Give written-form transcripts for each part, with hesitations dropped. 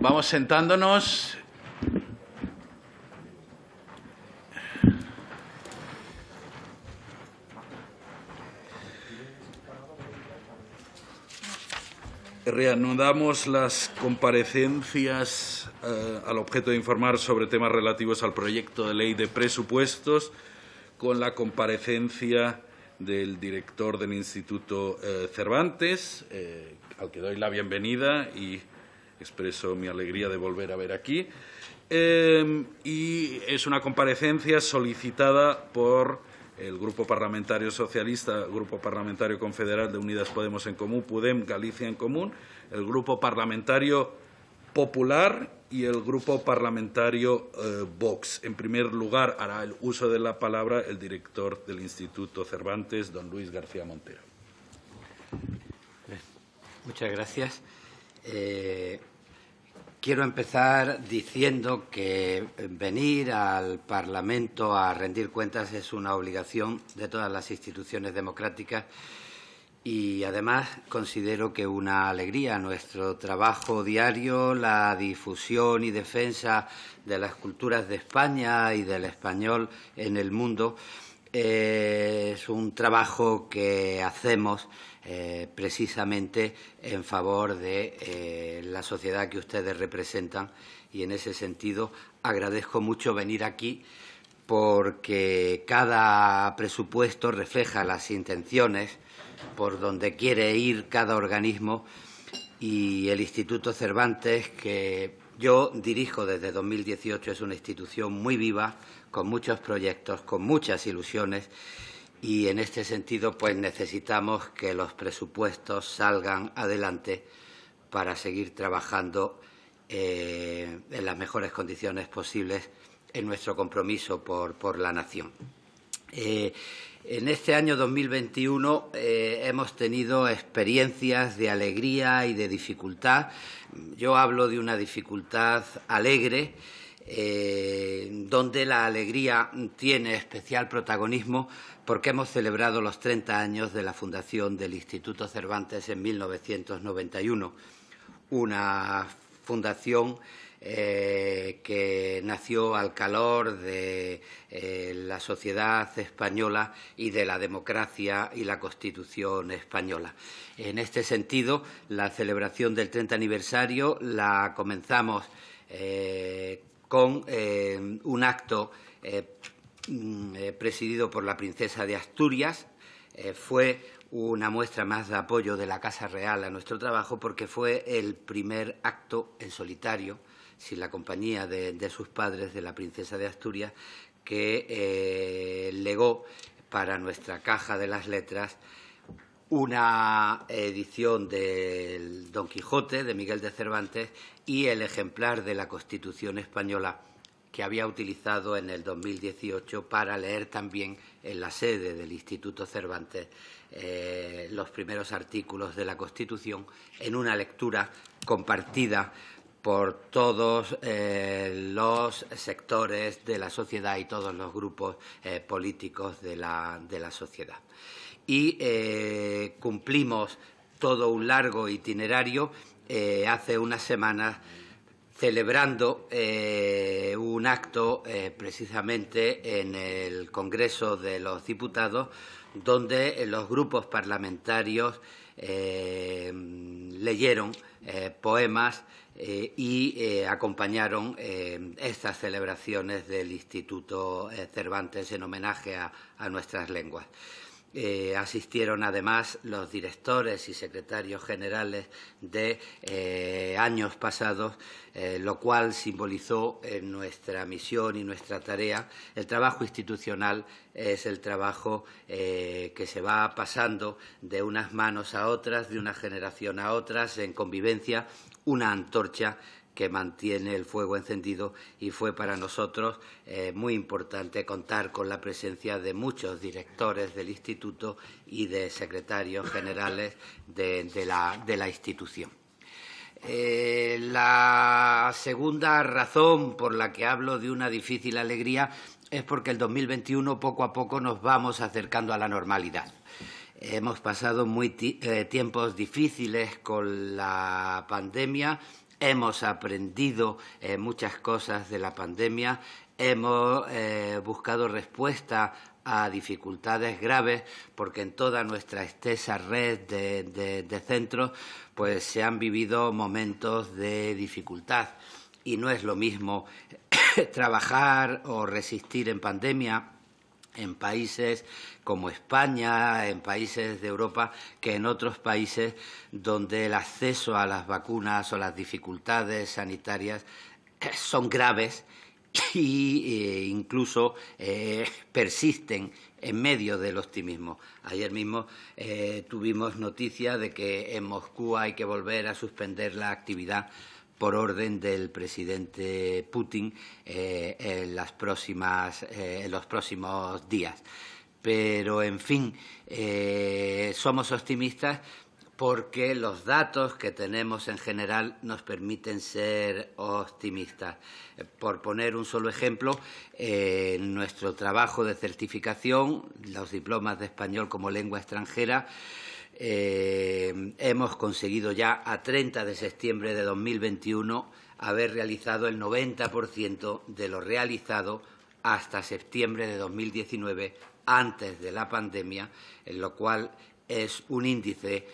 Vamos sentándonos. Reanudamos las comparecencias al objeto de informar sobre temas relativos al proyecto de ley de presupuestos, con la comparecencia del director del Instituto Cervantes, al que doy la bienvenida y expreso mi alegría de volver a ver aquí. Y es una comparecencia solicitada por el Grupo Parlamentario Socialista, Grupo Parlamentario Confederal de Unidas Podemos en Común, PUDEM, Galicia en Común, el Grupo Parlamentario Popular y el Grupo Parlamentario Vox. En primer lugar, hará el uso de la palabra el director del Instituto Cervantes, don Luis García Montero. Muchas gracias. Quiero empezar diciendo que venir al Parlamento a rendir cuentas es una obligación de todas las instituciones democráticas y, además, considero que una alegría. Nuestro trabajo diario, la difusión y defensa de las culturas de España y del español en el mundo, es un trabajo que hacemos precisamente en favor de la sociedad que ustedes representan, y en ese sentido agradezco mucho venir aquí porque cada presupuesto refleja las intenciones por donde quiere ir cada organismo, y el Instituto Cervantes, que yo dirijo desde 2018, es una institución muy viva, con muchos proyectos, con muchas ilusiones, y en este sentido pues necesitamos que los presupuestos salgan adelante para seguir trabajando en las mejores condiciones posibles en nuestro compromiso por la nación. En este año 2021 hemos tenido experiencias de alegría y de dificultad. Yo hablo de una dificultad alegre, donde la alegría tiene especial protagonismo porque hemos celebrado los 30 años de la fundación del Instituto Cervantes en 1991, una fundación que nació al calor de la sociedad española y de la democracia y la Constitución española. En este sentido, la celebración del 30 aniversario la comenzamos con un acto presidido por la princesa de Asturias. Fue una muestra más de apoyo de la Casa Real a nuestro trabajo, porque fue el primer acto en solitario, sin la compañía de sus padres, de la princesa de Asturias, que legó para nuestra Caja de las Letras una edición del Don Quijote de Miguel de Cervantes y el ejemplar de la Constitución española que había utilizado en el 2018 para leer también en la sede del Instituto Cervantes los primeros artículos de la Constitución, en una lectura compartida por todos los sectores de la sociedad y todos los grupos políticos de la sociedad. Y cumplimos todo un largo itinerario hace unas semanas, celebrando un acto precisamente en el Congreso de los Diputados, donde los grupos parlamentarios leyeron poemas y acompañaron estas celebraciones del Instituto Cervantes en homenaje a nuestras lenguas. Asistieron además los directores y secretarios generales de años pasados, lo cual simbolizó en nuestra misión y nuestra tarea. El trabajo institucional es el trabajo que se va pasando de unas manos a otras, de una generación a otras, en convivencia, una antorcha que mantiene el fuego encendido, y fue para nosotros muy importante contar con la presencia de muchos directores del Instituto y de secretarios generales de la institución. La segunda razón por la que hablo de una difícil alegría es porque el 2021 poco a poco nos vamos acercando a la normalidad. Hemos pasado tiempos difíciles con la pandemia, hemos aprendido muchas cosas de la pandemia, hemos buscado respuesta a dificultades graves, porque en toda nuestra extensa red de centros pues se han vivido momentos de dificultad. Y no es lo mismo trabajar o resistir en pandemia en países como España, en países de Europa, que en otros países donde el acceso a las vacunas o las dificultades sanitarias son graves e incluso persisten en medio del optimismo. Ayer mismo tuvimos noticia de que en Moscú hay que volver a suspender la actividad por orden del presidente Putin en los próximos días. Pero, en fin, somos optimistas porque los datos que tenemos en general nos permiten ser optimistas. Por poner un solo ejemplo, en nuestro trabajo de certificación, los diplomas de español como lengua extranjera, hemos conseguido ya a 30 de septiembre de 2021 haber realizado el 90% de lo realizado hasta septiembre de 2019, antes de la pandemia, en lo cual es un índice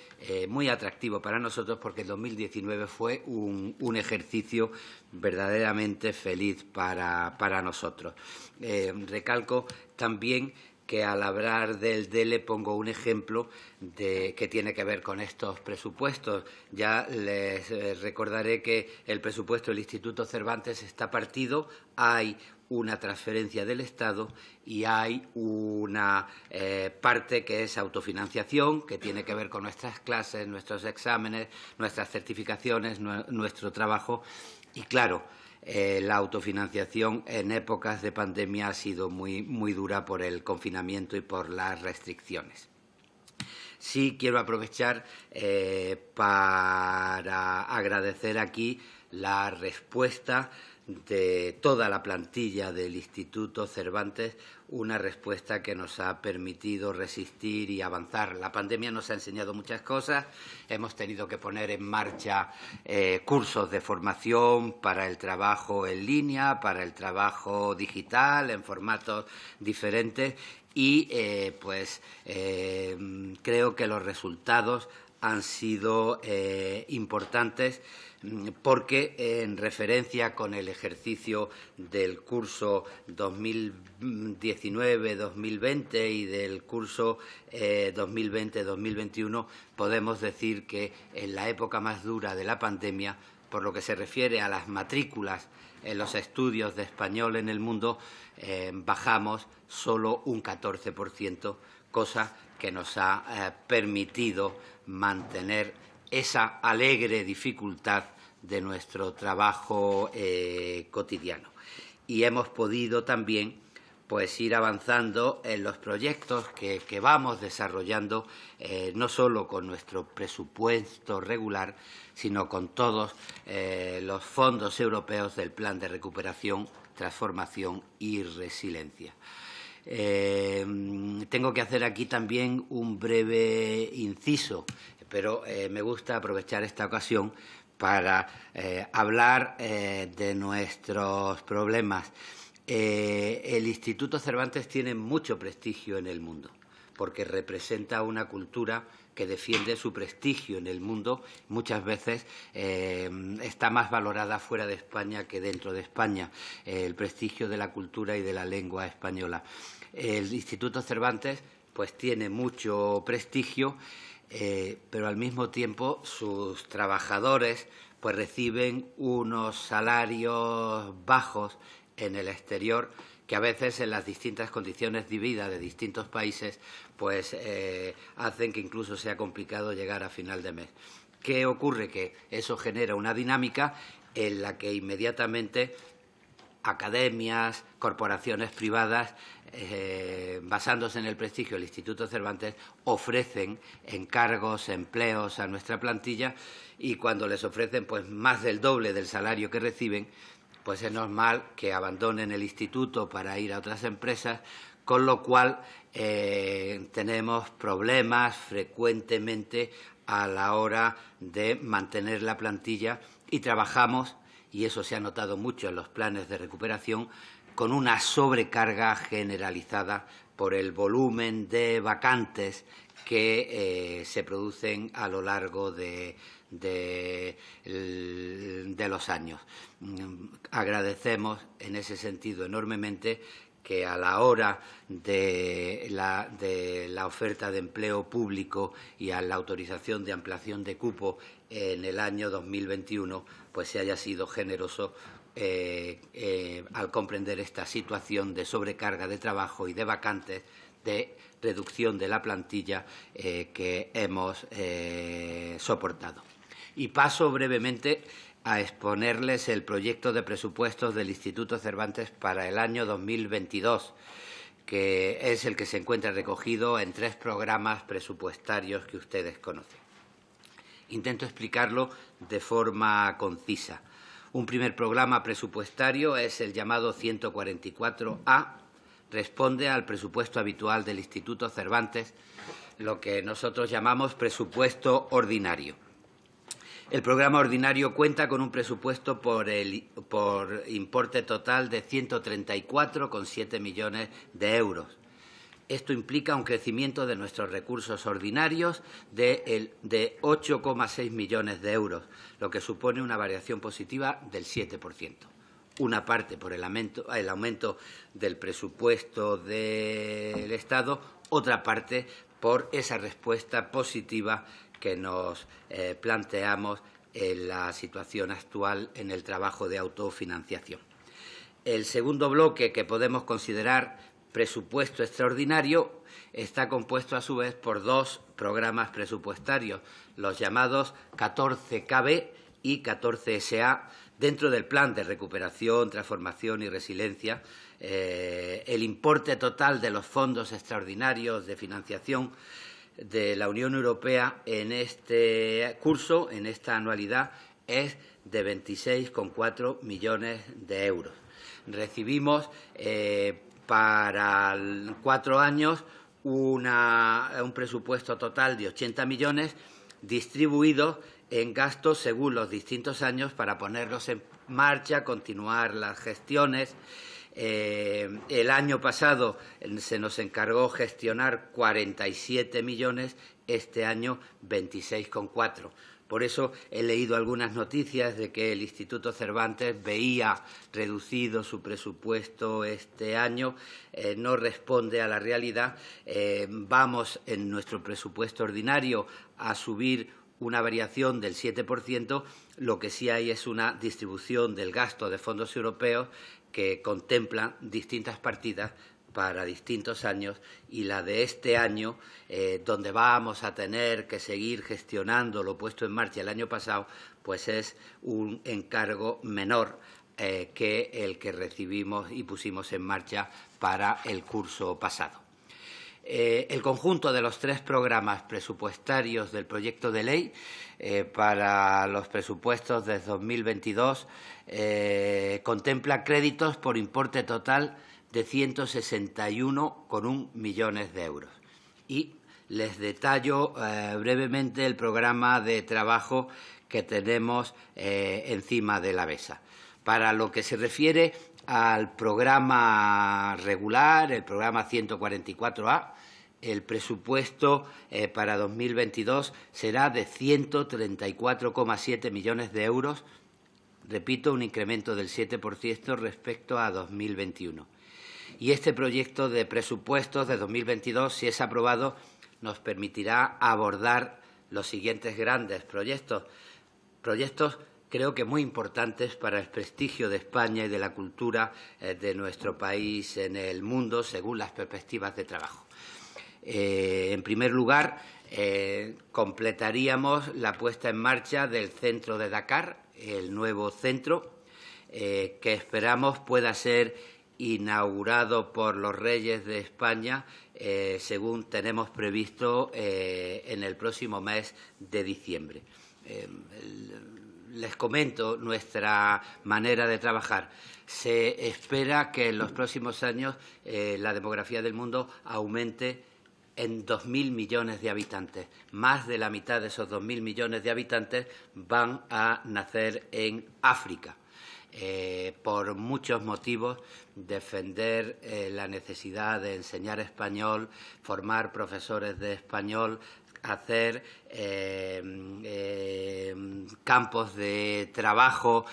muy atractivo para nosotros, porque el 2019 fue un ejercicio verdaderamente feliz para nosotros. Recalco también que al hablar del DELE pongo un ejemplo que tiene que ver con estos presupuestos. Ya les recordaré que el presupuesto del Instituto Cervantes está partido, hay una transferencia del Estado y hay una parte que es autofinanciación, que tiene que ver con nuestras clases, nuestros exámenes, nuestras certificaciones, nuestro trabajo. Y claro, la autofinanciación en épocas de pandemia ha sido muy dura por el confinamiento y por las restricciones. Sí quiero aprovechar para agradecer aquí la respuesta de toda la plantilla del Instituto Cervantes, una respuesta que nos ha permitido resistir y avanzar. La pandemia nos ha enseñado muchas cosas, hemos tenido que poner en marcha cursos de formación para el trabajo en línea, para el trabajo digital, en formatos diferentes y creo que los resultados han sido importantes, porque en referencia con el ejercicio del curso 2019-2020 y del curso 2020-2021 podemos decir que en la época más dura de la pandemia, por lo que se refiere a las matrículas en los estudios de español en el mundo, bajamos solo un 14%, cosa que nos ha permitido mantener esa alegre dificultad de nuestro trabajo cotidiano. Y hemos podido también ir avanzando en los proyectos que vamos desarrollando, no solo con nuestro presupuesto regular, sino con todos los fondos europeos del Plan de Recuperación, Transformación y Resiliencia. Tengo que hacer aquí también un breve inciso, pero me gusta aprovechar esta ocasión para hablar de nuestros problemas. El Instituto Cervantes tiene mucho prestigio en el mundo, porque representa una cultura que defiende su prestigio en el mundo. Muchas veces está más valorada fuera de España que dentro de España, el prestigio de la cultura y de la lengua española. El Instituto Cervantes tiene mucho prestigio, pero al mismo tiempo sus trabajadores reciben unos salarios bajos en el exterior, que a veces en las distintas condiciones de vida de distintos países hacen que incluso sea complicado llegar a final de mes. ¿Qué ocurre? Que eso genera una dinámica en la que inmediatamente academias, corporaciones privadas, basándose en el prestigio del Instituto Cervantes, ofrecen encargos, empleos a nuestra plantilla, y cuando les ofrecen más del doble del salario que reciben, es normal que abandonen el instituto para ir a otras empresas, con lo cual tenemos problemas frecuentemente a la hora de mantener la plantilla y trabajamos, y eso se ha notado mucho en los planes de recuperación, con una sobrecarga generalizada por el volumen de vacantes que se producen a lo largo de los años. Agradecemos en ese sentido enormemente que a la hora de la oferta de empleo público y a la autorización de ampliación de cupo en el año 2021, pues se haya sido generoso al comprender esta situación de sobrecarga de trabajo y de vacantes, de reducción de la plantilla que hemos soportado. Y paso brevemente a exponerles el proyecto de presupuestos del Instituto Cervantes para el año 2022, que es el que se encuentra recogido en 3 programas presupuestarios que ustedes conocen. Intento explicarlo de forma concisa. Un primer programa presupuestario es el llamado 144A, responde al presupuesto habitual del Instituto Cervantes, lo que nosotros llamamos presupuesto ordinario. El programa ordinario cuenta con un presupuesto por importe total de 134,7 millones de euros. Esto implica un crecimiento de nuestros recursos ordinarios de 8,6 millones de euros, lo que supone una variación positiva del 7%. Una parte por el aumento del presupuesto del Estado, otra parte por esa respuesta positiva que nos planteamos en la situación actual en el trabajo de autofinanciación. El segundo bloque, que podemos considerar presupuesto extraordinario, está compuesto a su vez por 2 programas presupuestarios, los llamados 14KB y 14SA, dentro del Plan de Recuperación, Transformación y Resiliencia. El importe total de los fondos extraordinarios de financiación de la Unión Europea en este curso, en esta anualidad, es de 26,4 millones de euros. Recibimos para 4 años un presupuesto total de 80 millones distribuidos en gastos según los distintos años para ponerlos en marcha, continuar las gestiones. El año pasado se nos encargó gestionar 47 millones, este año 26,4. Por eso he leído algunas noticias de que el Instituto Cervantes veía reducido su presupuesto este año. No responde a la realidad. Vamos en nuestro presupuesto ordinario a subir una variación del 7%. Lo que sí hay es una distribución del gasto de fondos europeos que contemplan distintas partidas para distintos años, y la de este año, donde vamos a tener que seguir gestionando lo puesto en marcha el año pasado, pues es un encargo menor que el que recibimos y pusimos en marcha para el curso pasado. El conjunto de los 3 programas presupuestarios del proyecto de ley para los presupuestos de 2022 contempla créditos por importe total de 161,1 millones de euros. Y les detallo brevemente el programa de trabajo que tenemos encima de la mesa. Para lo que se refiere al programa regular, el programa 144A, el presupuesto para 2022 será de 134,7 millones de euros, repito, un incremento del 7% respecto a 2021. Y este proyecto de presupuestos de 2022, si es aprobado, nos permitirá abordar los siguientes grandes proyectos creo que muy importantes para el prestigio de España y de la cultura de nuestro país en el mundo, según las perspectivas de trabajo. En primer lugar, completaríamos la puesta en marcha del centro de Dakar, el nuevo centro, que esperamos pueda ser inaugurado por los Reyes de España, según tenemos previsto en el próximo mes de diciembre. les comento nuestra manera de trabajar. Se espera que en los próximos años la demografía del mundo aumente en 2.000 millones de habitantes. Más de la mitad de esos 2.000 millones de habitantes van a nacer en África. Por muchos motivos, defender la necesidad de enseñar español, formar profesores de español, hacer campos de trabajo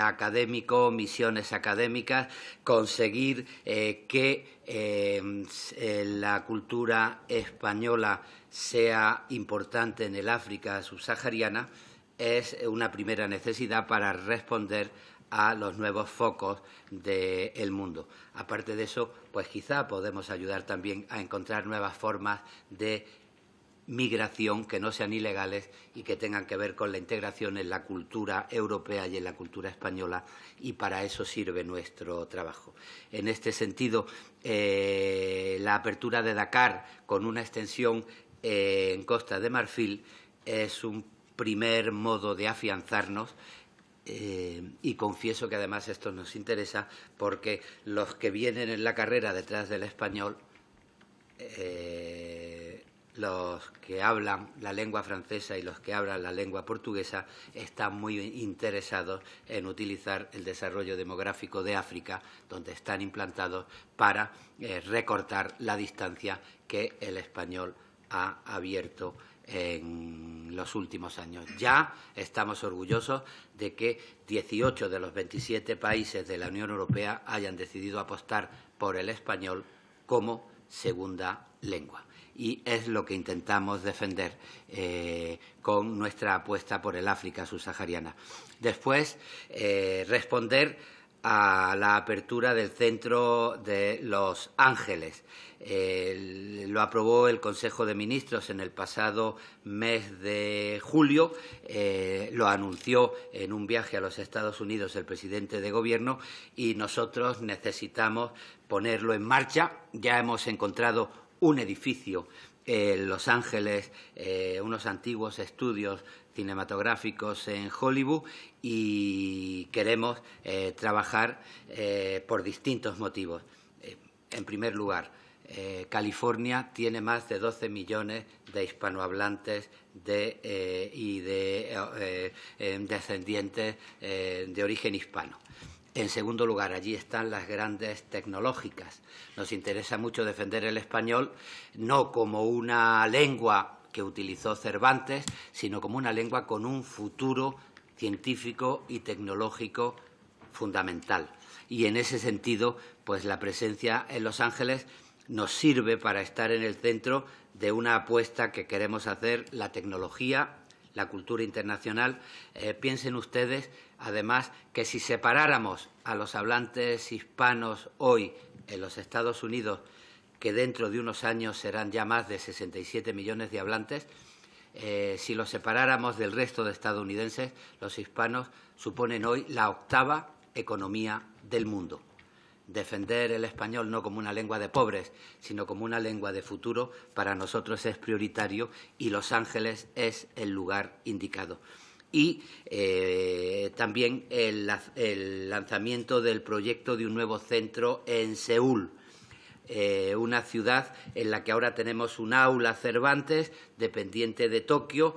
académico, misiones académicas, conseguir que la cultura española sea importante en el África subsahariana, es una primera necesidad para responder a los nuevos focos del mundo. Aparte de eso, pues quizá podemos ayudar también a encontrar nuevas formas de migración que no sean ilegales y que tengan que ver con la integración en la cultura europea y en la cultura española, y para eso sirve nuestro trabajo. En este sentido, la apertura de Dakar con una extensión en Costa de Marfil es un primer modo de afianzarnos. Y confieso que además esto nos interesa porque los que vienen en la carrera detrás del español, los que hablan la lengua francesa y los que hablan la lengua portuguesa, están muy interesados en utilizar el desarrollo demográfico de África, donde están implantados, para recortar la distancia que el español ha abierto en los últimos años. Ya estamos orgullosos de que 18 de los 27 países de la Unión Europea hayan decidido apostar por el español como segunda lengua. Y es lo que intentamos defender con nuestra apuesta por el África subsahariana. Después, responder a la apertura del centro de Los Ángeles. Lo aprobó el Consejo de Ministros en el pasado mes de julio, lo anunció en un viaje a los Estados Unidos el presidente de Gobierno y nosotros necesitamos ponerlo en marcha. Ya hemos encontrado un edificio en Los Ángeles, unos antiguos estudios cinematográficos en Hollywood, y queremos trabajar por distintos motivos. En primer lugar, California tiene más de 12 millones de hispanohablantes y de descendientes de origen hispano. En segundo lugar, allí están las grandes tecnológicas. Nos interesa mucho defender el español, no como una lengua que utilizó Cervantes, sino como una lengua con un futuro científico y tecnológico fundamental. Y en ese sentido, pues la presencia en Los Ángeles nos sirve para estar en el centro de una apuesta que queremos hacer: la tecnología, la cultura internacional. Piensen ustedes, además, que si separáramos a los hablantes hispanos hoy en los Estados Unidos, que dentro de unos años serán ya más de 67 millones de hablantes, si los separáramos del resto de estadounidenses, los hispanos suponen hoy la octava economía del mundo. Defender el español no como una lengua de pobres, sino como una lengua de futuro, para nosotros es prioritario, y Los Ángeles es el lugar indicado. Y también el lanzamiento del proyecto de un nuevo centro en Seúl, una ciudad en la que ahora tenemos un aula Cervantes dependiente de Tokio,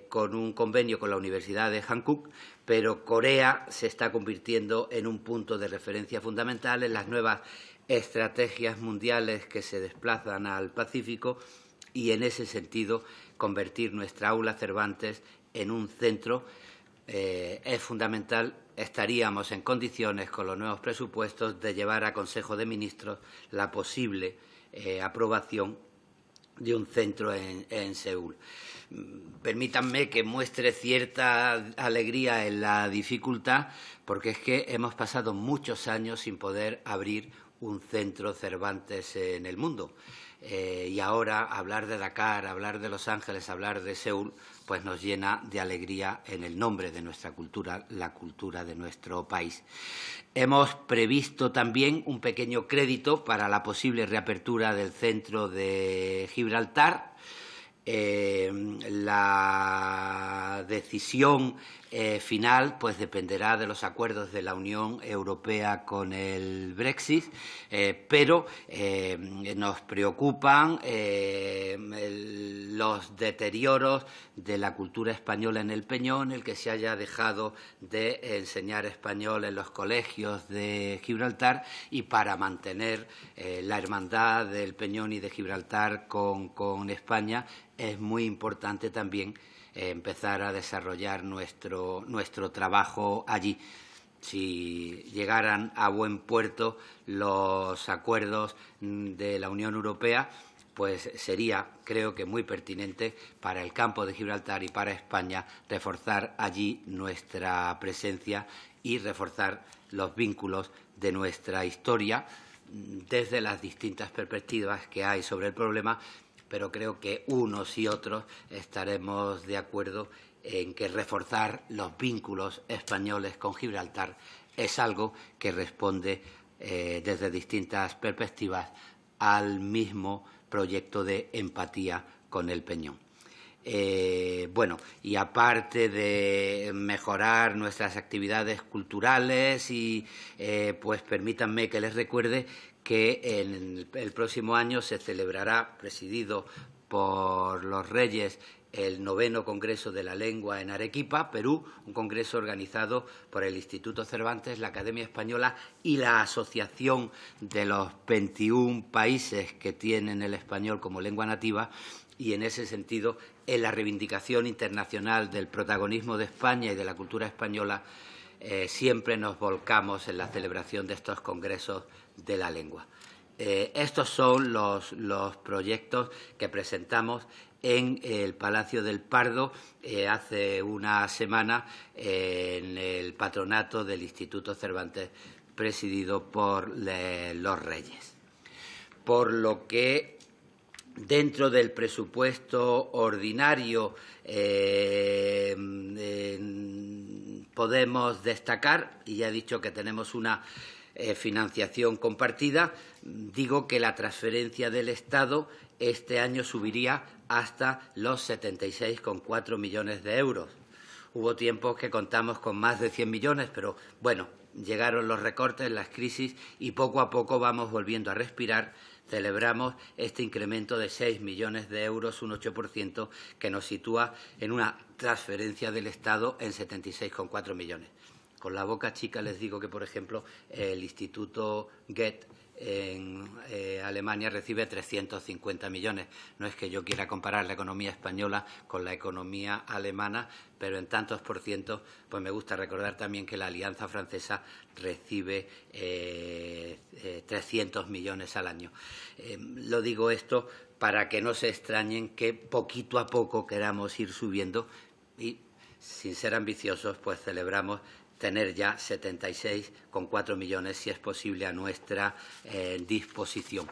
con un convenio con la Universidad de Hankook, pero Corea se está convirtiendo en un punto de referencia fundamental en las nuevas estrategias mundiales que se desplazan al Pacífico, y en ese sentido convertir nuestra aula Cervantes en un centro es fundamental. Estaríamos en condiciones, con los nuevos presupuestos, de llevar a Consejo de Ministros la posible aprobación de un centro en Seúl. Permítanme que muestre cierta alegría en la dificultad, porque es que hemos pasado muchos años sin poder abrir un centro Cervantes en el mundo. Y ahora hablar de Dakar, hablar de Los Ángeles, hablar de Seúl, pues nos llena de alegría en el nombre de nuestra cultura, la cultura de nuestro país. Hemos previsto también un pequeño crédito para la posible reapertura del centro de Gibraltar. La decisión final pues dependerá de los acuerdos de la Unión Europea con el Brexit, pero nos preocupan los deterioros de la cultura española en el Peñón, el que se haya dejado de enseñar español en los colegios de Gibraltar, y para mantener la hermandad del Peñón y de Gibraltar con España es muy importante también empezar a desarrollar nuestro trabajo allí. Si llegaran a buen puerto los acuerdos de la Unión Europea, pues sería, creo que muy pertinente para el campo de Gibraltar y para España reforzar allí nuestra presencia y reforzar los vínculos de nuestra historia desde las distintas perspectivas que hay sobre el problema, pero creo que unos y otros estaremos de acuerdo en que reforzar los vínculos españoles con Gibraltar es algo que responde desde distintas perspectivas al mismo proyecto de empatía con el Peñón. Bueno, y aparte de mejorar nuestras actividades culturales, pues permítanme que les recuerde que en el próximo año se celebrará, presidido por los Reyes, el 9º Congreso de la Lengua en Arequipa, Perú, un congreso organizado por el Instituto Cervantes, la Academia Española y la Asociación de los 21 países que tienen el español como lengua nativa, y en ese sentido, en la reivindicación internacional del protagonismo de España y de la cultura española, siempre nos volcamos en la celebración de estos congresos de la lengua. Estos son los proyectos que presentamos en el Palacio del Pardo hace una semana en el patronato del Instituto Cervantes, presidido por los Reyes. Por lo que dentro del presupuesto ordinario podemos destacar, y ya he dicho que tenemos una financiación compartida, digo que la transferencia del Estado este año subiría hasta los 76,4 millones de euros. Hubo tiempos que contamos con más de 100 millones, pero bueno, llegaron los recortes, las crisis, y poco a poco vamos volviendo a respirar. Celebramos este incremento de 6 millones de euros, un 8%, que nos sitúa en una transferencia del Estado en 76,4 millones. Con la boca chica les digo que, por ejemplo, el Instituto Goethe en Alemania recibe 350 millones. No es que yo quiera comparar la economía española con la economía alemana, pero en tantos por cientos, pues me gusta recordar también que la Alianza Francesa recibe 300 millones al año. Lo digo esto para que no se extrañen que poquito a poco queramos ir subiendo y, sin ser ambiciosos, pues celebramos tener ya 76,4 millones, si es posible, a nuestra disposición.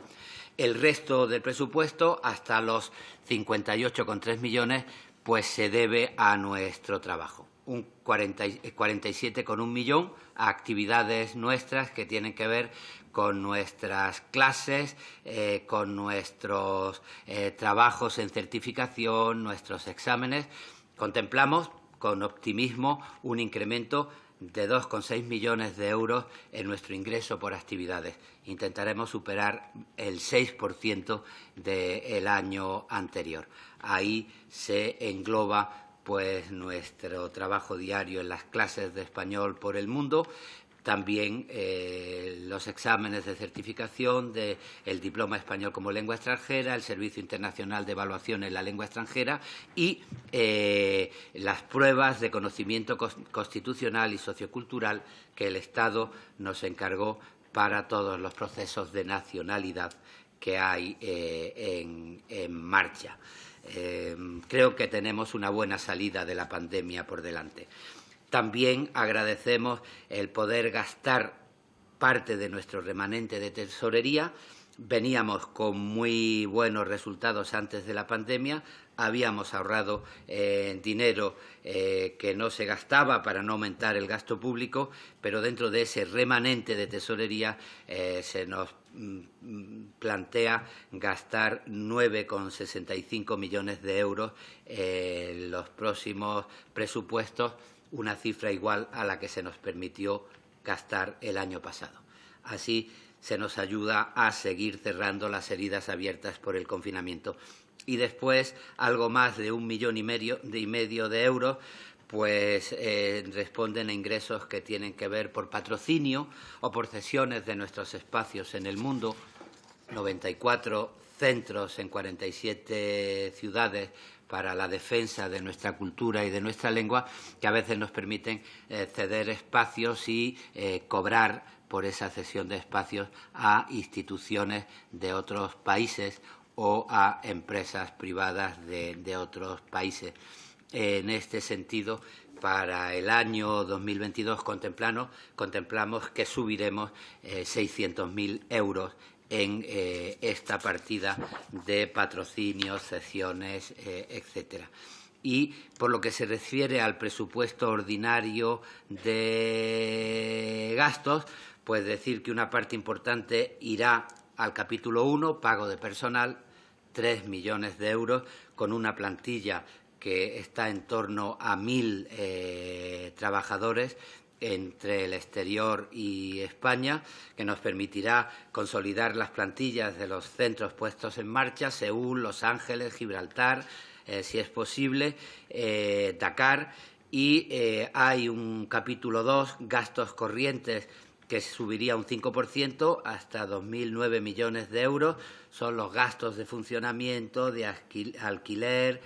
El resto del presupuesto, hasta los 58,3 millones, pues se debe a nuestro trabajo. Un 47,1 millón a actividades nuestras que tienen que ver con nuestras clases, con nuestros trabajos en certificación, nuestros exámenes. Contemplamos con optimismo un incremento de 2,6 millones de euros en nuestro ingreso por actividades. Intentaremos superar el 6% del año anterior. Ahí se engloba pues nuestro trabajo diario en las clases de español por el mundo, también los exámenes de certificación del Diploma Español como Lengua Extranjera, el Servicio Internacional de Evaluación en la Lengua Extranjera y las pruebas de conocimiento constitucional y sociocultural que el Estado nos encargó para todos los procesos de nacionalidad que hay en marcha. Creo que tenemos una buena salida de la pandemia por delante. También agradecemos el poder gastar parte de nuestro remanente de tesorería. Veníamos con muy buenos resultados antes de la pandemia. Habíamos ahorrado dinero que no se gastaba para no aumentar el gasto público, pero dentro de ese remanente de tesorería se nos plantea gastar 9,65 millones de euros en los próximos presupuestos, una cifra igual a la que se nos permitió gastar el año pasado. Así se nos ayuda a seguir cerrando las heridas abiertas por el confinamiento. Y después, algo más de 1,5 millones de euros pues responden a ingresos que tienen que ver por patrocinio o por cesiones de nuestros espacios en el mundo, 94 centros en 47 ciudades para la defensa de nuestra cultura y de nuestra lengua, que a veces nos permiten ceder espacios y cobrar por esa cesión de espacios a instituciones de otros países o a empresas privadas de otros países. En este sentido, para el año 2022 contemplamos que subiremos 600.000 euros en esta partida de patrocinios, cesiones, etcétera. Y por lo que se refiere al presupuesto ordinario de gastos, pues decir que una parte importante irá al capítulo 1, pago de personal, 3 millones de euros, con una plantilla que está en torno a 1.000 trabajadores entre el exterior y España, que nos permitirá consolidar las plantillas de los centros puestos en marcha, Seúl, Los Ángeles, Gibraltar, si es posible, Dakar, y hay un capítulo 2, gastos corrientes, que subiría un 5% hasta 2.009 millones de euros. Son los gastos de funcionamiento, de alquiler,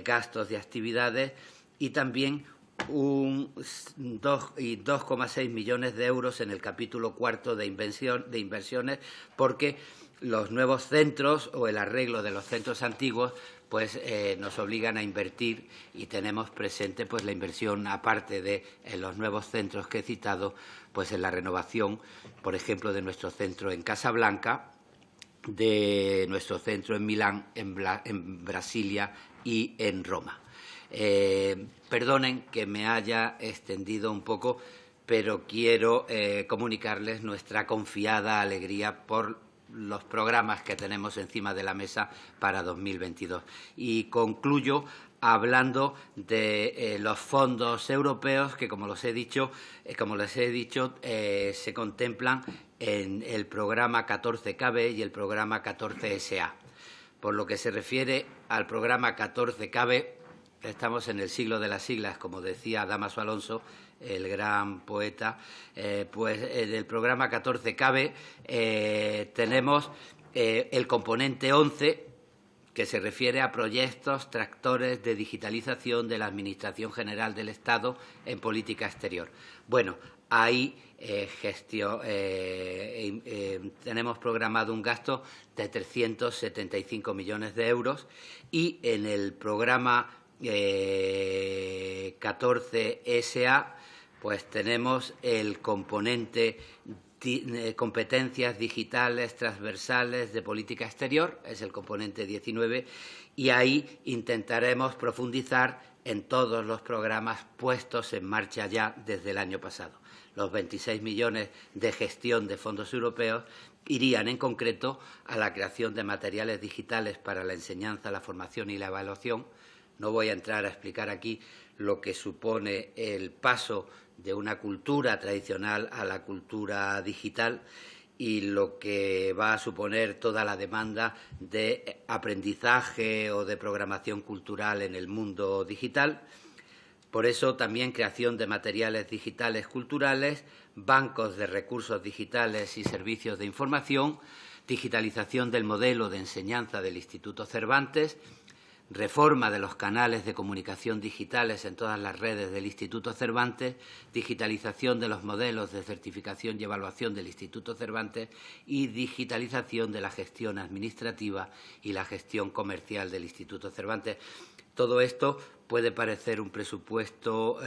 gastos de actividades y también 2,6 millones de euros en el capítulo 4 de inversiones, porque los nuevos centros o el arreglo de los centros antiguos pues nos obligan a invertir, y tenemos presente pues la inversión, aparte de en los nuevos centros que he citado, pues en la renovación, por ejemplo, de nuestro centro en Casablanca, de nuestro centro en Milán, en Brasilia y en Roma. Perdonen que me haya extendido un poco, pero quiero comunicarles nuestra confiada alegría por los programas que tenemos encima de la mesa para 2022. Y concluyo hablando de los fondos europeos que, como les he dicho, se contemplan en el programa 14KB y el programa 14SA. Por lo que se refiere al programa 14KB, estamos en el siglo de las siglas, como decía Dámaso Alonso, el gran poeta. Pues en el programa 14KB tenemos el componente 11, que se refiere a proyectos tractores de digitalización de la Administración General del Estado en política exterior. Bueno, ahí tenemos programado un gasto de 375 millones de euros, y en el programa 14SA pues tenemos el componente competencias digitales transversales de política exterior, es el componente 19, y ahí intentaremos profundizar en todos los programas puestos en marcha ya desde el año pasado. Los 26 millones de gestión de fondos europeos irían en concreto a la creación de materiales digitales para la enseñanza, la formación y la evaluación. No voy a entrar a explicar aquí lo que supone el paso de una cultura tradicional a la cultura digital y lo que va a suponer toda la demanda de aprendizaje o de programación cultural en el mundo digital. Por eso también creación de materiales digitales culturales, bancos de recursos digitales y servicios de información, digitalización del modelo de enseñanza del Instituto Cervantes, reforma de los canales de comunicación digitales en todas las redes del Instituto Cervantes, digitalización de los modelos de certificación y evaluación del Instituto Cervantes y digitalización de la gestión administrativa y la gestión comercial del Instituto Cervantes. Todo esto puede parecer un presupuesto,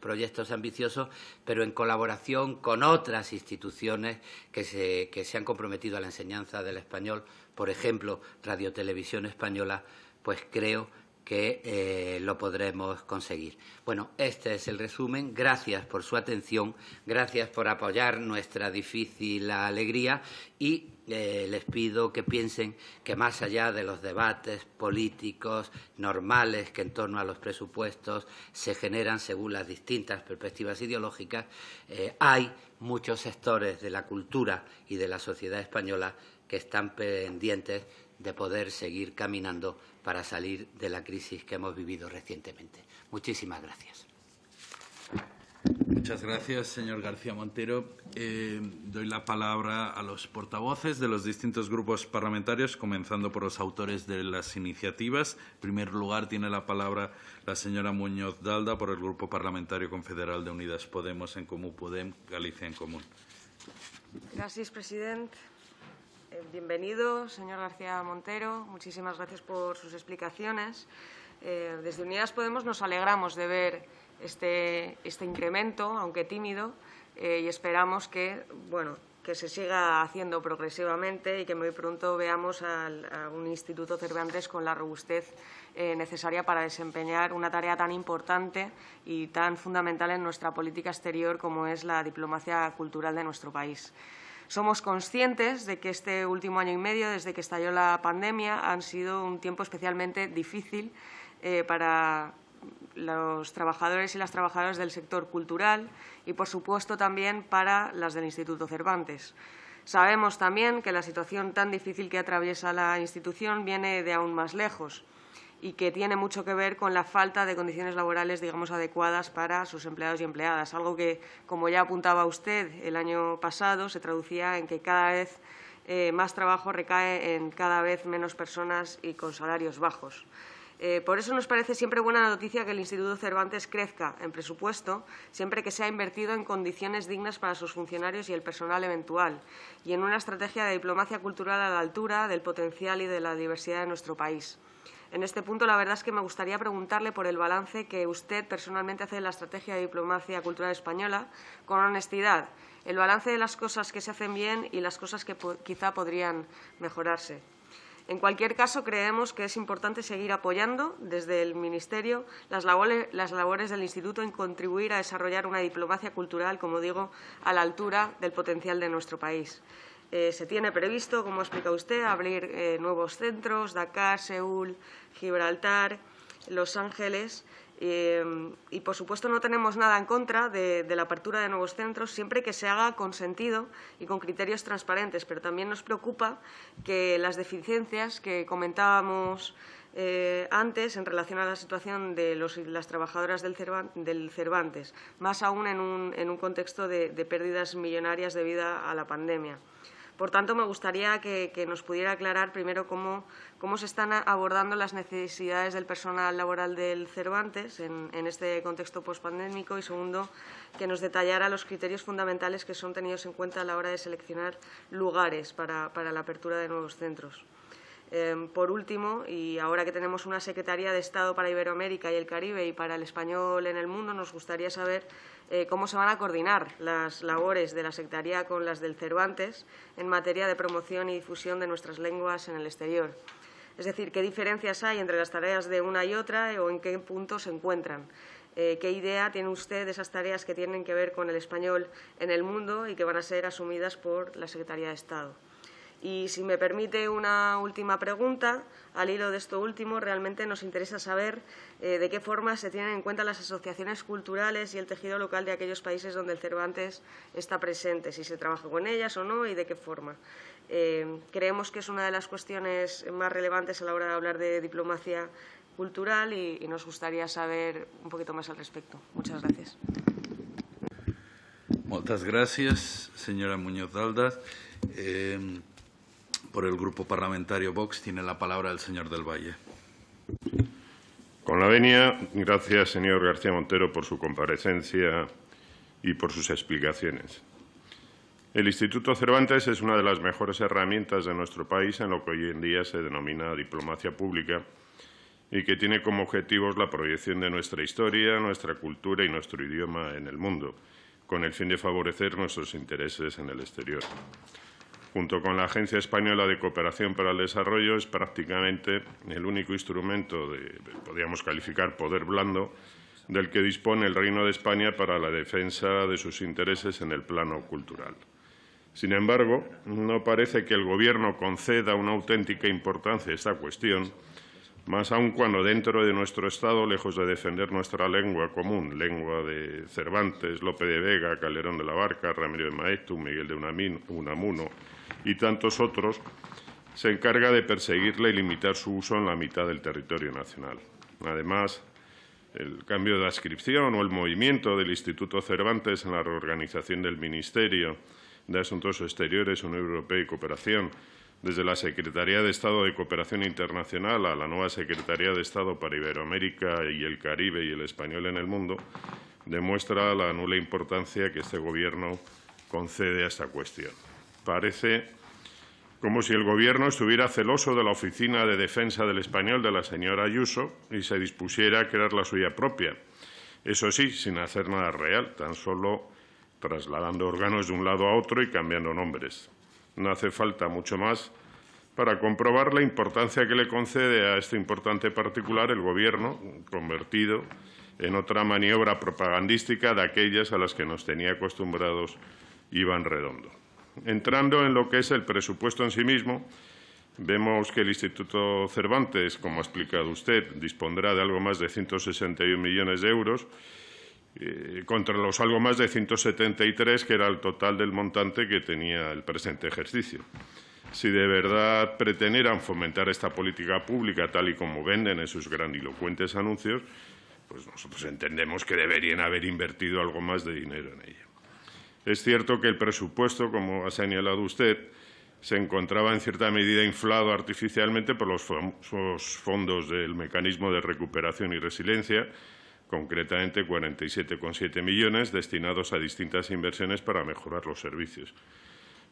proyectos ambiciosos, pero en colaboración con otras instituciones que se han comprometido a la enseñanza del español, por ejemplo, Radio Televisión Española, pues creo que lo podremos conseguir. Bueno, este es el resumen. Gracias por su atención, gracias por apoyar nuestra difícil alegría y les pido que piensen que más allá de los debates políticos normales que en torno a los presupuestos se generan según las distintas perspectivas ideológicas, hay muchos sectores de la cultura y de la sociedad española que están pendientes de poder seguir caminando para salir de la crisis que hemos vivido recientemente. Muchísimas gracias. Muchas gracias, señor García Montero. Doy la palabra a los portavoces de los distintos grupos parlamentarios, comenzando por los autores de las iniciativas. En primer lugar, tiene la palabra la señora Muñoz Dalda por el Grupo Parlamentario Confederal de Unidas Podemos en Comú Podem, Galicia en Común. Gracias, presidente. Bienvenido, señor García Montero. Muchísimas gracias por sus explicaciones. Desde Unidas Podemos nos alegramos de ver este incremento, aunque tímido, y esperamos que se siga haciendo progresivamente y que muy pronto veamos a un Instituto Cervantes con la robustez necesaria para desempeñar una tarea tan importante y tan fundamental en nuestra política exterior como es la diplomacia cultural de nuestro país. Somos conscientes de que este último año y medio, desde que estalló la pandemia, han sido un tiempo especialmente difícil para los trabajadores y las trabajadoras del sector cultural y, por supuesto, también para las del Instituto Cervantes. Sabemos también que la situación tan difícil que atraviesa la institución viene de aún más lejos y que tiene mucho que ver con la falta de condiciones laborales, digamos, adecuadas para sus empleados y empleadas, algo que, como ya apuntaba usted el año pasado, se traducía en que cada vez más trabajo recae en cada vez menos personas y con salarios bajos. Por eso nos parece siempre buena noticia que el Instituto Cervantes crezca en presupuesto, siempre que sea invertido en condiciones dignas para sus funcionarios y el personal eventual, y en una estrategia de diplomacia cultural a la altura del potencial y de la diversidad de nuestro país. En este punto, la verdad es que me gustaría preguntarle por el balance que usted personalmente hace de la estrategia de diplomacia cultural española, con honestidad, el balance de las cosas que se hacen bien y las cosas que quizá podrían mejorarse. En cualquier caso, creemos que es importante seguir apoyando desde el Ministerio las labores del Instituto en contribuir a desarrollar una diplomacia cultural, como digo, a la altura del potencial de nuestro país. Se tiene previsto, como ha explicado usted, abrir nuevos centros, Dakar, Seúl, Gibraltar, Los Ángeles. Y, por supuesto, no tenemos nada en contra de la apertura de nuevos centros, siempre que se haga con sentido y con criterios transparentes. Pero también nos preocupa que las deficiencias que comentábamos antes en relación a la situación de las trabajadoras del Cervantes, más aún en un contexto de pérdidas millonarias debido a la pandemia. Por tanto, me gustaría que nos pudiera aclarar primero cómo se están abordando las necesidades del personal laboral del Cervantes en este contexto pospandémico y, segundo, que nos detallara los criterios fundamentales que son tenidos en cuenta a la hora de seleccionar lugares para la apertura de nuevos centros. Por último, y ahora que tenemos una Secretaría de Estado para Iberoamérica y el Caribe y para el español en el mundo, nos gustaría saber cómo se van a coordinar las labores de la Secretaría con las del Cervantes en materia de promoción y difusión de nuestras lenguas en el exterior. Es decir, qué diferencias hay entre las tareas de una y otra o en qué punto se encuentran. ¿Qué idea tiene usted de esas tareas que tienen que ver con el español en el mundo y que van a ser asumidas por la Secretaría de Estado? Y, si me permite una última pregunta, al hilo de esto último, realmente nos interesa saber de qué forma se tienen en cuenta las asociaciones culturales y el tejido local de aquellos países donde el Cervantes está presente, si se trabaja con ellas o no y de qué forma. Creemos que es una de las cuestiones más relevantes a la hora de hablar de diplomacia cultural y nos gustaría saber un poquito más al respecto. Muchas gracias. Muchas gracias, señora Muñoz Dalda. Por el Grupo Parlamentario Vox tiene la palabra el señor Del Valle. Con la venia, gracias, señor García Montero, por su comparecencia y por sus explicaciones. El Instituto Cervantes es una de las mejores herramientas de nuestro país en lo que hoy en día se denomina diplomacia pública y que tiene como objetivos la proyección de nuestra historia, nuestra cultura y nuestro idioma en el mundo, con el fin de favorecer nuestros intereses en el exterior. Junto con la Agencia Española de Cooperación para el Desarrollo, es prácticamente el único instrumento podríamos calificar, poder blando, del que dispone el Reino de España para la defensa de sus intereses en el plano cultural. Sin embargo, no parece que el Gobierno conceda una auténtica importancia a esta cuestión, más aún cuando dentro de nuestro Estado, lejos de defender nuestra lengua común, lengua de Cervantes, Lope de Vega, Calderón de la Barca, Ramiro de Maeztu, Miguel de Unamuno y tantos otros, se encarga de perseguirla y limitar su uso en la mitad del territorio nacional. Además, el cambio de adscripción o el movimiento del Instituto Cervantes en la reorganización del Ministerio de Asuntos Exteriores, Unión Europea y Cooperación, desde la Secretaría de Estado de Cooperación Internacional a la nueva Secretaría de Estado para Iberoamérica y el Caribe y el español en el mundo, demuestra la nula importancia que este Gobierno concede a esta cuestión. Parece como si el Gobierno estuviera celoso de la Oficina de Defensa del Español de la señora Ayuso y se dispusiera a crear la suya propia. Eso sí, sin hacer nada real, tan solo trasladando órganos de un lado a otro y cambiando nombres. No hace falta mucho más para comprobar la importancia que le concede a este importante particular el Gobierno, convertido en otra maniobra propagandística de aquellas a las que nos tenía acostumbrados Iván Redondo. Entrando en lo que es el presupuesto en sí mismo, vemos que el Instituto Cervantes, como ha explicado usted, dispondrá de algo más de 161 millones de euros, contra los algo más de 173, que era el total del montante que tenía el presente ejercicio. Si de verdad pretendieran fomentar esta política pública tal y como venden en sus grandilocuentes anuncios, pues nosotros entendemos que deberían haber invertido algo más de dinero en ella. Es cierto que el presupuesto, como ha señalado usted, se encontraba en cierta medida inflado artificialmente por los fondos del Mecanismo de Recuperación y Resiliencia, concretamente 47,7 millones destinados a distintas inversiones para mejorar los servicios.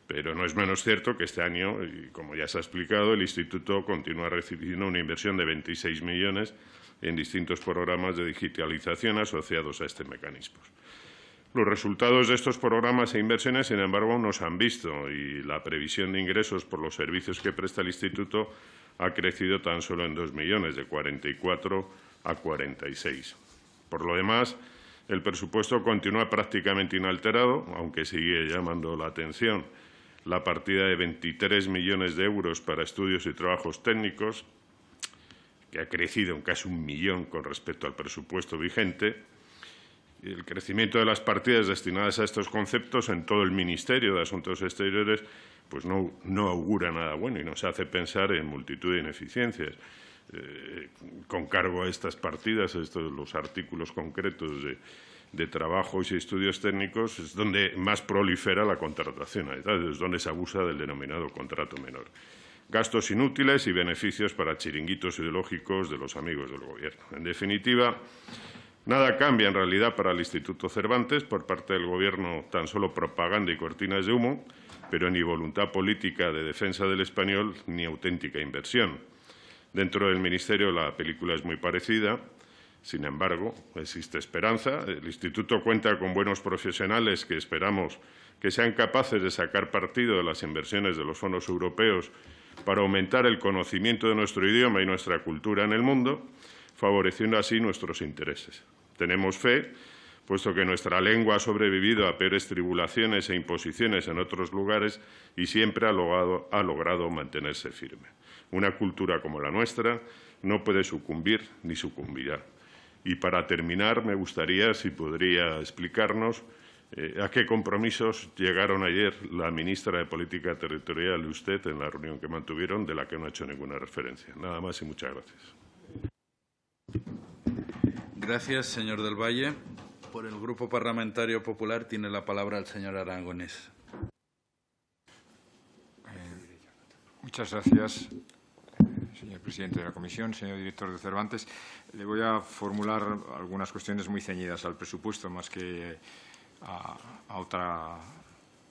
Pero no es menos cierto que este año, y como ya se ha explicado, el Instituto continúa recibiendo una inversión de 26 millones en distintos programas de digitalización asociados a este mecanismo. Los resultados de estos programas e inversiones, sin embargo, no se han visto y la previsión de ingresos por los servicios que presta el Instituto ha crecido tan solo en 2 millones, de 44 a 46. Por lo demás, el presupuesto continúa prácticamente inalterado, aunque sigue llamando la atención la partida de 23 millones de euros para estudios y trabajos técnicos, que ha crecido en casi 1 millón con respecto al presupuesto vigente. El crecimiento de las partidas destinadas a estos conceptos en todo el Ministerio de Asuntos Exteriores pues no augura nada bueno y nos hace pensar en multitud de ineficiencias. Con cargo a estas partidas, los artículos concretos de trabajos y estudios técnicos, es donde más prolifera la contratación, es donde se abusa del denominado contrato menor. Gastos inútiles y beneficios para chiringuitos ideológicos de los amigos del Gobierno. En definitiva, nada cambia en realidad para el Instituto Cervantes por parte del Gobierno, tan solo propaganda y cortinas de humo, pero ni voluntad política de defensa del español ni auténtica inversión. Dentro del Ministerio la película es muy parecida, sin embargo, existe esperanza. El Instituto cuenta con buenos profesionales que esperamos que sean capaces de sacar partido de las inversiones de los fondos europeos para aumentar el conocimiento de nuestro idioma y nuestra cultura en el mundo, favoreciendo así nuestros intereses. Tenemos fe, puesto que nuestra lengua ha sobrevivido a peores tribulaciones e imposiciones en otros lugares y siempre ha logrado mantenerse firme. Una cultura como la nuestra no puede sucumbir ni sucumbirá. Y para terminar, me gustaría, si podría explicarnos a qué compromisos llegaron ayer la ministra de Política Territorial y usted en la reunión que mantuvieron, de la que no ha hecho ninguna referencia. Nada más y muchas gracias. Gracias, señor del Valle. Por el Grupo Parlamentario Popular tiene la palabra el señor Aragonés. Muchas gracias, señor presidente de la Comisión, señor director de Cervantes. Le voy a formular algunas cuestiones muy ceñidas al presupuesto, más que a otras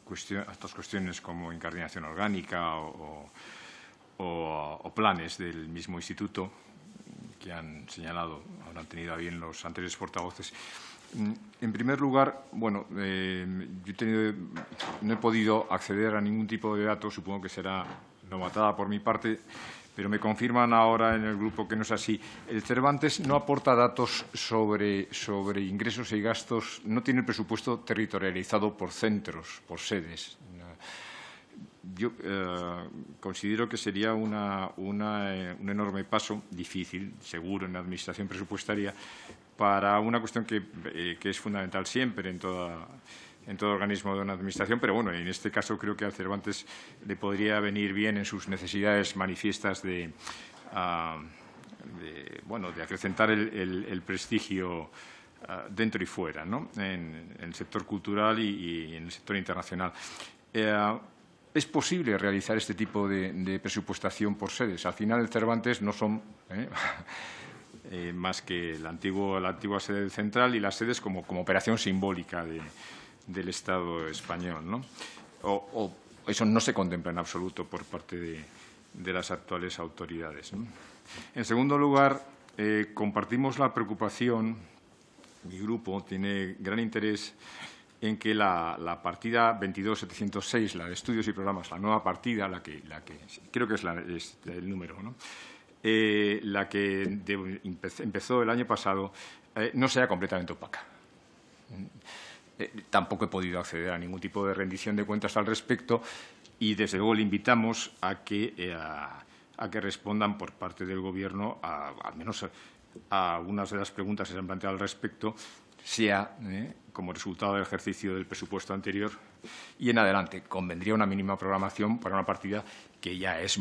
cuestiones como incardinación orgánica o planes del mismo instituto que han señalado, habrán tenido a bien los anteriores portavoces. En primer lugar, bueno, no he podido acceder a ningún tipo de datos, supongo que será novatada por mi parte, pero me confirman ahora en el grupo que no es así. El Cervantes no aporta datos sobre ingresos y gastos, no tiene el presupuesto territorializado por centros, por sedes. yo considero que sería un enorme paso, difícil, seguro, en la administración presupuestaria, para una cuestión que es fundamental siempre en todo organismo de una administración, pero bueno, en este caso creo que a Cervantes le podría venir bien en sus necesidades manifiestas de acrecentar el prestigio dentro y fuera, ¿no? En el sector cultural y en el sector internacional. Es posible realizar este tipo de presupuestación por sedes. Al final, el Cervantes no son más que la antigua sede central y las sedes como operación simbólica del Estado español, ¿no? O eso no se contempla en absoluto por parte de las actuales autoridades, ¿no? En segundo lugar, compartimos la preocupación, mi grupo tiene gran interés en que la partida 22.706, la de estudios y programas, la nueva partida, la que creo que es el número, ¿no? La que empezó el año pasado, no sea completamente opaca. Tampoco he podido acceder a ningún tipo de rendición de cuentas al respecto y, desde luego, le invitamos a que respondan por parte del Gobierno al menos a algunas de las preguntas que se han planteado al respecto, sea como resultado del ejercicio del presupuesto anterior y en adelante. Convendría una mínima programación para una partida que ya es,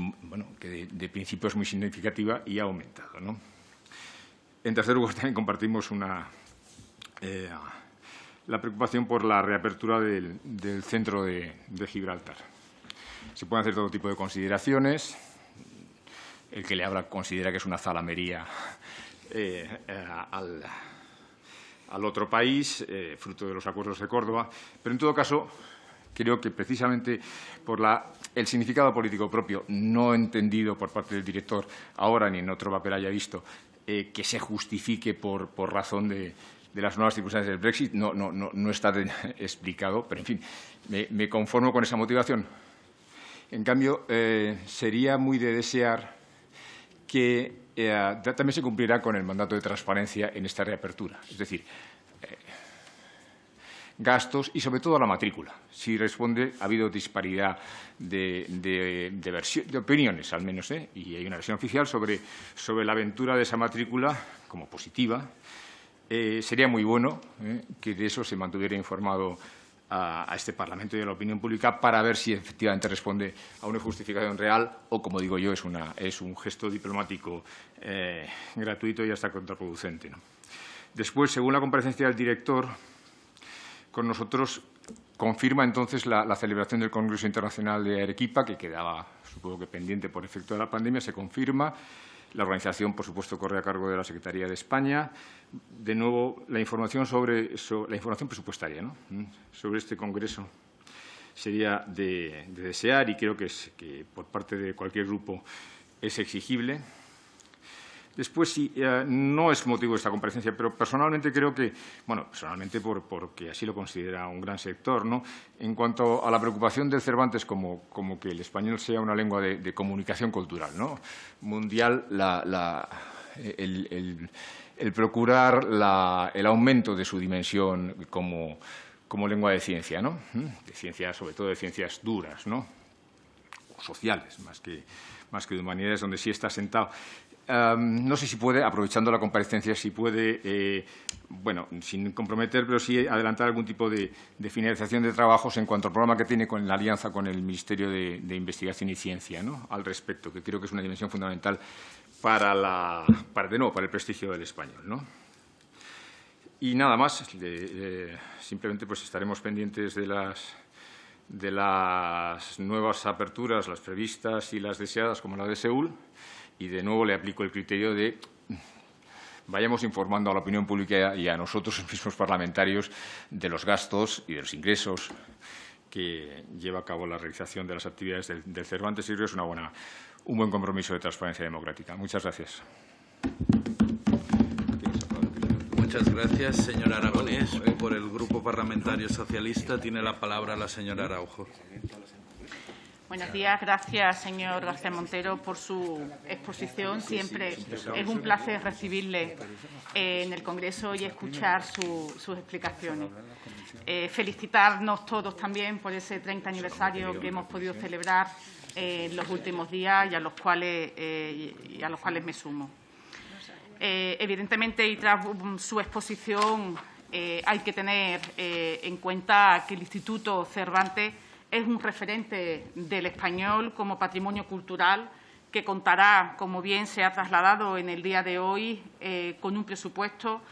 que de principio es muy significativa y ha aumentado, ¿no? En tercer lugar, también compartimos la preocupación por la reapertura del centro de Gibraltar. Se pueden hacer todo tipo de consideraciones. El que le habla considera que es una zalamería al otro país, fruto de los acuerdos de Córdoba. Pero, en todo caso, creo que precisamente por el significado político propio, no entendido por parte del director ahora ni en otro papel haya visto, que se justifique por razón de las nuevas circunstancias del Brexit, no está explicado, pero, en fin, me conformo con esa motivación. En cambio, sería muy de desear que también se cumplirá con el mandato de transparencia en esta reapertura, es decir, gastos y, sobre todo, la matrícula. Si responde, ha habido disparidad de opiniones, al menos, y hay una versión oficial sobre la aventura de esa matrícula como positiva. Sería muy bueno que de eso se mantuviera informado a este Parlamento y a la opinión pública para ver si efectivamente responde a una justificación real o, como digo yo, es un gesto diplomático gratuito y hasta contraproducente, ¿no? Después, según la comparecencia del director, con nosotros confirma entonces la celebración del Congreso Internacional de Arequipa, que quedaba, supongo que pendiente por efecto de la pandemia, se confirma. La organización, por supuesto, corre a cargo de la Secretaría de España. De nuevo, la información la información presupuestaria, ¿no?, sobre este congreso sería de desear y creo que por parte de cualquier grupo es exigible. Después, sí, no es motivo de esta comparecencia, pero personalmente creo que, personalmente porque así lo considera un gran sector, ¿no?, en cuanto a la preocupación del Cervantes como que el español sea una lengua de comunicación cultural, ¿no?, mundial, el procurar el aumento de su dimensión como lengua de ciencia, ¿no?, de ciencias, sobre todo de ciencias duras, ¿no?, o sociales, más que de humanidades, donde sí está sentado. No sé si puede, aprovechando la comparecencia, si puede, sin comprometer, pero sí adelantar algún tipo de finalización de trabajos en cuanto al programa que tiene con la alianza con el Ministerio de Investigación y Ciencia, ¿no?, al respecto, que creo que es una dimensión fundamental para el prestigio del español, ¿no? Y nada más, simplemente pues estaremos pendientes de las nuevas aperturas, las previstas y las deseadas, como la de Seúl. Y, de nuevo, le aplico el criterio de vayamos informando a la opinión pública y a nosotros, mismos parlamentarios, de los gastos y de los ingresos que lleva a cabo la realización de las actividades del Cervantes. Y creo que es un buen compromiso de transparencia democrática. Muchas gracias. Muchas gracias, señor Aragonés. Por el Grupo Parlamentario Socialista tiene la palabra la señora Araujo. Buenos días. Gracias, señor García Montero, por su exposición. Siempre es un placer recibirle en el Congreso y escuchar sus explicaciones. Felicitarnos todos también por ese 30 aniversario que hemos podido celebrar en los últimos días y a los cuales me sumo. Evidentemente, y tras su exposición, hay que tener en cuenta que el Instituto Cervantes es un referente del español como patrimonio cultural que contará, como bien se ha trasladado en el día de hoy, con un presupuesto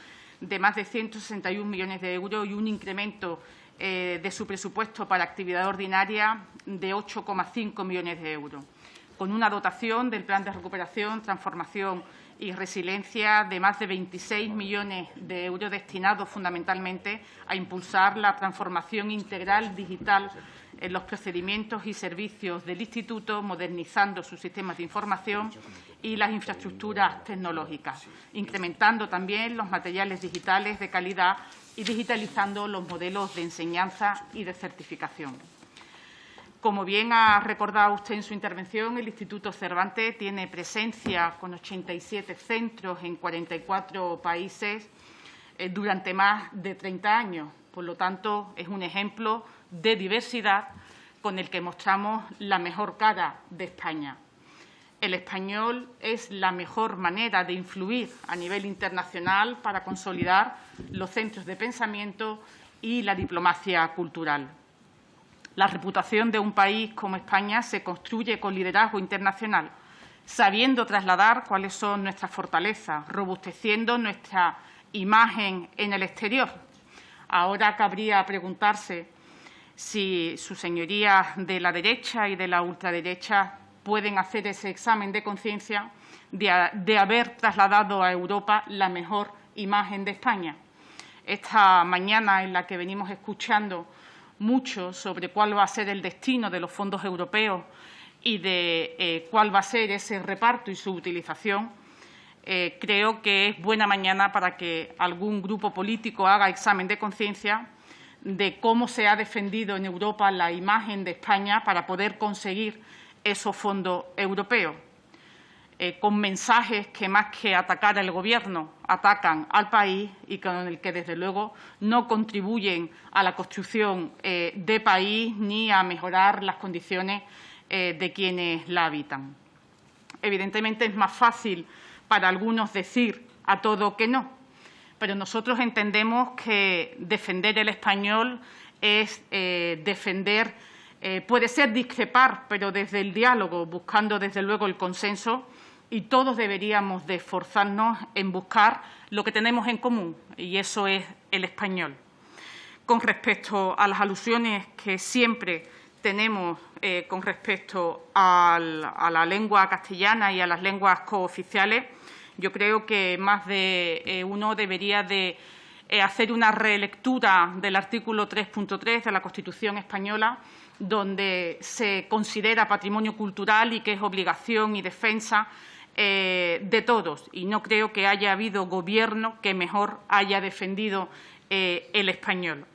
de más de 161 millones de euros y un incremento de su presupuesto para actividad ordinaria de 8,5 millones de euros, con una dotación del Plan de Recuperación, Transformación y Resiliencia de más de 26 millones de euros destinados fundamentalmente a impulsar la transformación integral digital en los procedimientos y servicios del Instituto, modernizando sus sistemas de información y las infraestructuras tecnológicas, incrementando también los materiales digitales de calidad y digitalizando los modelos de enseñanza y de certificación. Como bien ha recordado usted en su intervención, el Instituto Cervantes tiene presencia con 87 centros en 44 países durante más de 30 años. Por lo tanto, es un ejemplo de diversidad con el que mostramos la mejor cara de España. El español es la mejor manera de influir a nivel internacional para consolidar los centros de pensamiento y la diplomacia cultural. La reputación de un país como España se construye con liderazgo internacional, sabiendo trasladar cuáles son nuestras fortalezas, robusteciendo nuestra imagen en el exterior. Ahora cabría preguntarse si sus señorías de la derecha y de la ultraderecha pueden hacer ese examen de conciencia de haber trasladado a Europa la mejor imagen de España. Esta mañana, en la que venimos escuchando mucho sobre cuál va a ser el destino de los fondos europeos y de cuál va a ser ese reparto y su utilización, creo que es buena mañana para que algún grupo político haga examen de conciencia de cómo se ha defendido en Europa la imagen de España para poder conseguir esos fondos europeos, con mensajes que, más que atacar al Gobierno, atacan al país y con el que, desde luego, no contribuyen a la construcción de país ni a mejorar las condiciones de quienes la habitan. Evidentemente, es más fácil para algunos decir a todo que no, pero nosotros entendemos que defender el español es defender, puede ser discrepar, pero desde el diálogo, buscando desde luego el consenso, y todos deberíamos de esforzarnos en buscar lo que tenemos en común, y eso es el español. Con respecto a las alusiones que siempre tenemos con respecto a la lengua castellana y a las lenguas cooficiales, yo creo que más de uno debería de hacer una relectura del artículo 3.3 de la Constitución española, donde se considera patrimonio cultural y que es obligación y defensa de todos. Y no creo que haya habido gobierno que mejor haya defendido el español.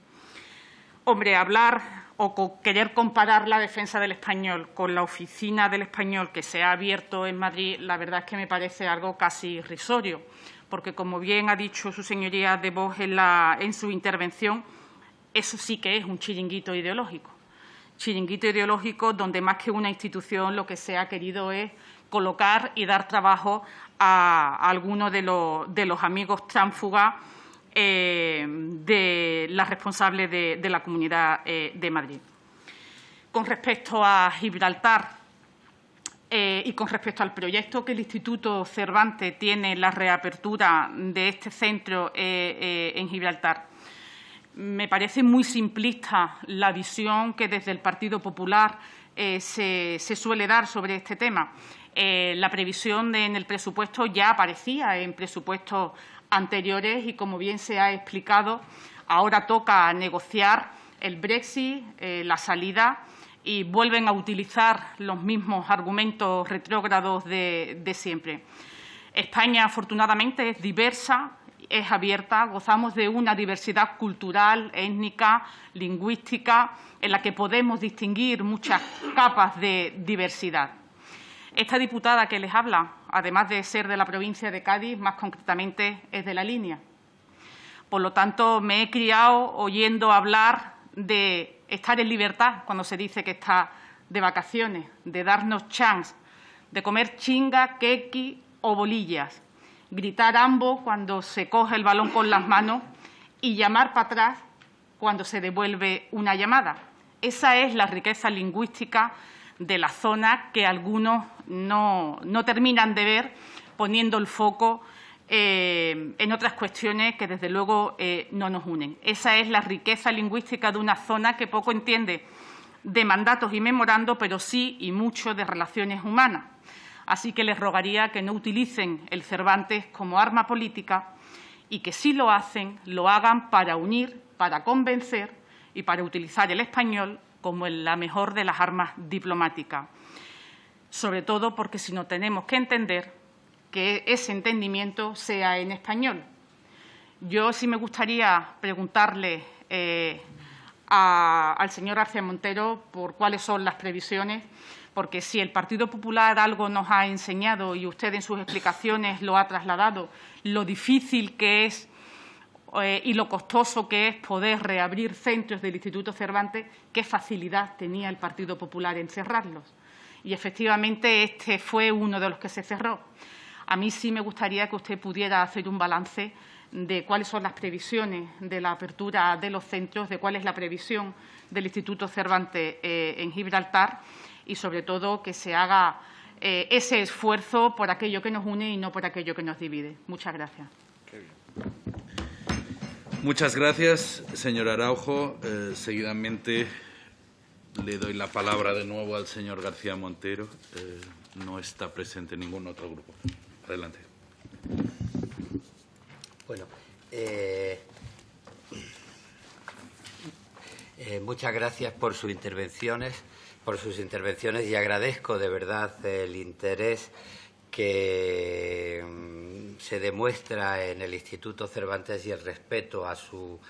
Hombre, hablar o querer comparar la defensa del español con la oficina del español que se ha abierto en Madrid, la verdad es que me parece algo casi irrisorio, porque, como bien ha dicho su señoría de Vox en su intervención, eso sí que es un chiringuito ideológico. Chiringuito ideológico donde, más que una institución, lo que se ha querido es colocar y dar trabajo a algunos de los amigos tránsfugas de las responsables de la Comunidad de Madrid. Con respecto a Gibraltar y con respecto al proyecto que el Instituto Cervantes tiene, la reapertura de este centro en Gibraltar, me parece muy simplista la visión que desde el Partido Popular se suele dar sobre este tema. La previsión en el presupuesto ya aparecía en presupuestos anteriores y, como bien se ha explicado, ahora toca negociar el Brexit, la salida, y vuelven a utilizar los mismos argumentos retrógrados de siempre. España, afortunadamente, es diversa es abierta, gozamos de una diversidad cultural, étnica, lingüística, en la que podemos distinguir muchas capas de diversidad. Esta diputada que les habla, además de ser de la provincia de Cádiz, más concretamente es de La Línea. Por lo tanto, me he criado oyendo hablar de estar en libertad cuando se dice que está de vacaciones, de darnos chance, de comer chinga, quequi o bolillas, gritar ambos cuando se coge el balón con las manos y llamar para atrás cuando se devuelve una llamada. Esa es la riqueza lingüística de la zona que algunos no terminan de ver, poniendo el foco en otras cuestiones que, desde luego, no nos unen. Esa es la riqueza lingüística de una zona que poco entiende de mandatos y memorandos, pero sí y mucho de relaciones humanas. Así que les rogaría que no utilicen el Cervantes como arma política y que, si lo hacen, lo hagan para unir, para convencer y para utilizar el español como la mejor de las armas diplomáticas. Sobre todo porque si no tenemos que entender que ese entendimiento sea en español. Yo sí me gustaría preguntarle al señor García Montero por cuáles son las previsiones, porque si el Partido Popular algo nos ha enseñado, y usted en sus explicaciones lo ha trasladado, lo difícil que es y lo costoso que es poder reabrir centros del Instituto Cervantes, qué facilidad tenía el Partido Popular en cerrarlos. Y, efectivamente, este fue uno de los que se cerró. A mí sí me gustaría que usted pudiera hacer un balance de cuáles son las previsiones de la apertura de los centros, de cuál es la previsión del Instituto Cervantes en Gibraltar y, sobre todo, que se haga ese esfuerzo por aquello que nos une y no por aquello que nos divide. Muchas gracias. Muchas gracias, señor Araujo. Seguidamente le doy la palabra de nuevo al señor García Montero. No está presente ningún otro grupo. Adelante. Bueno, muchas gracias por sus intervenciones, y agradezco de verdad el interés que se demuestra en el Instituto Cervantes y el respeto a su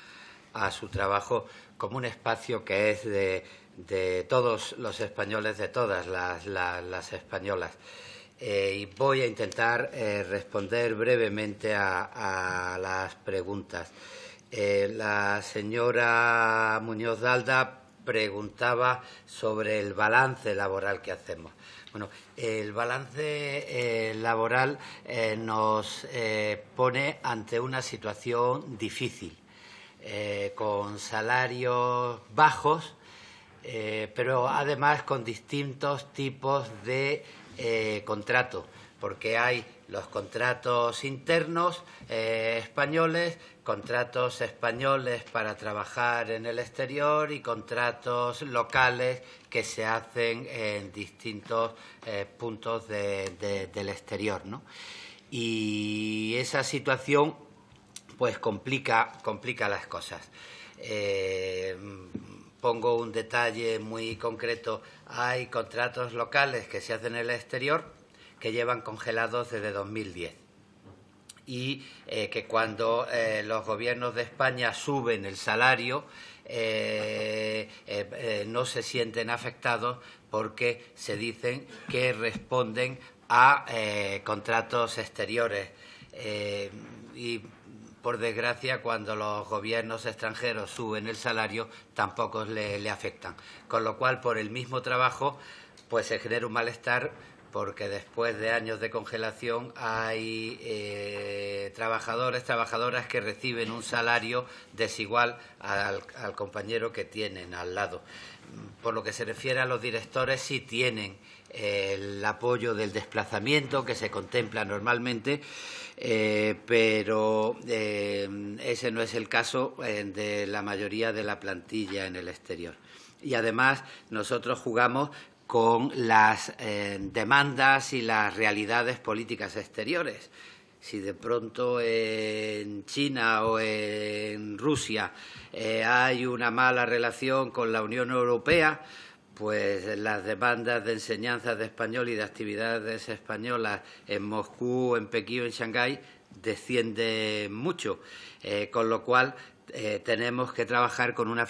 trabajo como un espacio que es de todos los españoles, de todas las españolas. Y voy a intentar responder brevemente a las preguntas. La señora Muñoz Dalda preguntaba sobre el balance laboral que hacemos. Bueno, el balance laboral nos pone ante una situación difícil, con salarios bajos, pero además con distintos tipos de contrato, porque hay los contratos internos españoles, contratos españoles para trabajar en el exterior y contratos locales que se hacen en distintos puntos del exterior, ¿no? Y esa situación pues complica las cosas. Pongo un detalle muy concreto. Hay contratos locales que se hacen en el exterior que llevan congelados desde 2010 y que cuando los gobiernos de España suben el salario no se sienten afectados porque se dicen que responden a contratos exteriores. Y por desgracia, cuando los gobiernos extranjeros suben el salario, tampoco le afectan. Con lo cual, por el mismo trabajo, pues se genera un malestar, porque después de años de congelación hay trabajadoras que reciben un salario desigual al compañero que tienen al lado. Por lo que se refiere a los directores, sí tienen el apoyo del desplazamiento que se contempla normalmente, pero ese no es el caso de la mayoría de la plantilla en el exterior. Y además nosotros jugamos con las demandas y las realidades políticas exteriores. Si de pronto en China o en Rusia hay una mala relación con la Unión Europea, pues las demandas de enseñanza de español y de actividades españolas en Moscú, en Pekín o en Shanghái desciende mucho, con lo cual tenemos que trabajar con una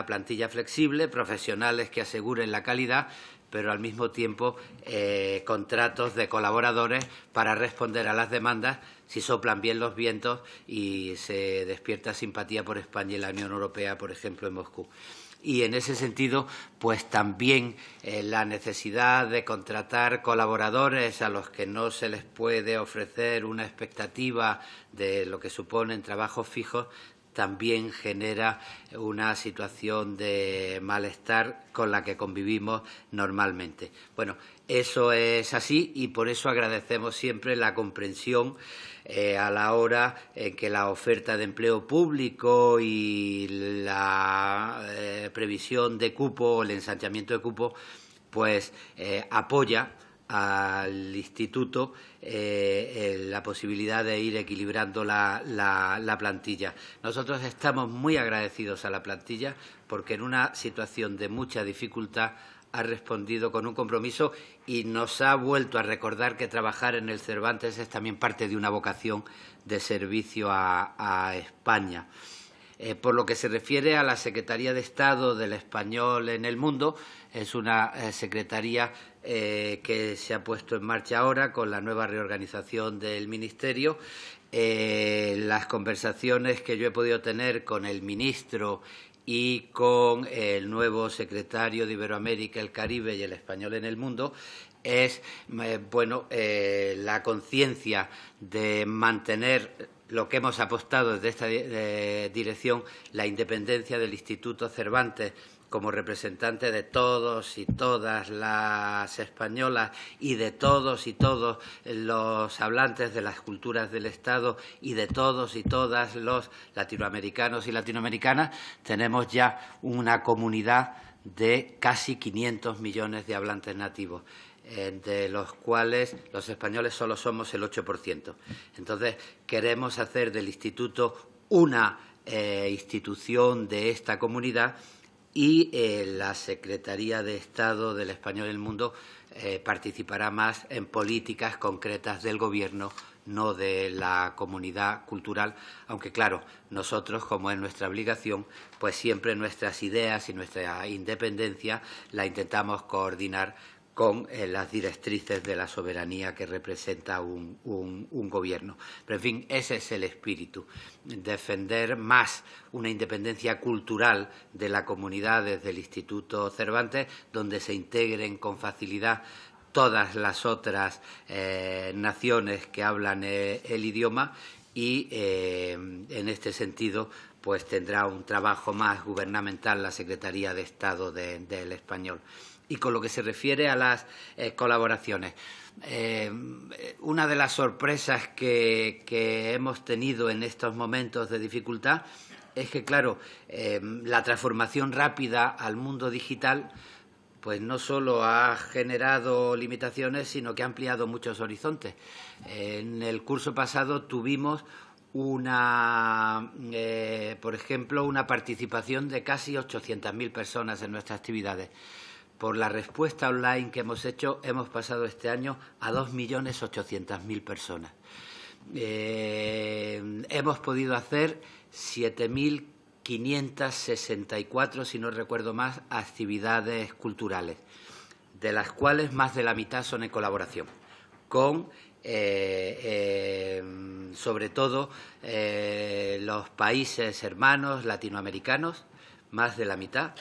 plantilla flexible, profesionales que aseguren la calidad, pero al mismo tiempo contratos de colaboradores para responder a las demandas si soplan bien los vientos y se despierta simpatía por España y la Unión Europea, por ejemplo, en Moscú. Y en ese sentido, pues también la necesidad de contratar colaboradores a los que no se les puede ofrecer una expectativa de lo que suponen trabajos fijos, también genera una situación de malestar con la que convivimos normalmente. Bueno, eso es así y por eso agradecemos siempre la comprensión a la hora en que la oferta de empleo público y la previsión de cupo, el ensanchamiento de cupo, pues apoya al Instituto la posibilidad de ir equilibrando la plantilla. Nosotros estamos muy agradecidos a la plantilla porque en una situación de mucha dificultad ha respondido con un compromiso y nos ha vuelto a recordar que trabajar en el Cervantes es también parte de una vocación de servicio a España. Por lo que se refiere a la Secretaría de Estado del Español en el mundo, es una secretaría que se ha puesto en marcha ahora con la nueva reorganización del Ministerio. Las conversaciones que yo he podido tener con el ministro y con el nuevo secretario de Iberoamérica, el Caribe y el Español en el mundo es la conciencia de mantener lo que hemos apostado desde esta dirección, la independencia del Instituto Cervantes como representante de todos y todas las españolas y de todos y todos los hablantes de las culturas del Estado y de todos y todas los latinoamericanos y latinoamericanas. Tenemos ya una comunidad de casi 500 millones de hablantes nativos, de los cuales los españoles solo somos el 8%. Entonces, queremos hacer del Instituto una institución de esta comunidad y la Secretaría de Estado del Español en el mundo participará más en políticas concretas del Gobierno, no de la comunidad cultural, aunque, claro, nosotros, como es nuestra obligación, pues siempre nuestras ideas y nuestra independencia la intentamos coordinar con las directrices de la soberanía que representa un gobierno. Pero, en fin, ese es el espíritu, defender más una independencia cultural de la comunidad desde el Instituto Cervantes, donde se integren con facilidad todas las otras naciones que hablan el idioma y, en este sentido, pues tendrá un trabajo más gubernamental la Secretaría de Estado del Español. Y con lo que se refiere a las colaboraciones, una de las sorpresas que hemos tenido en estos momentos de dificultad es que, claro, la transformación rápida al mundo digital pues no solo ha generado limitaciones, sino que ha ampliado muchos horizontes. En el curso pasado tuvimos por ejemplo, una participación de casi 800.000 personas en nuestras actividades. Por la respuesta online que hemos hecho, hemos pasado este año a 2.800.000 personas. Hemos podido hacer 7.564, si no recuerdo más, actividades culturales, de las cuales más de la mitad son en colaboración, con, sobre todo, los países hermanos latinoamericanos, más de la mitad,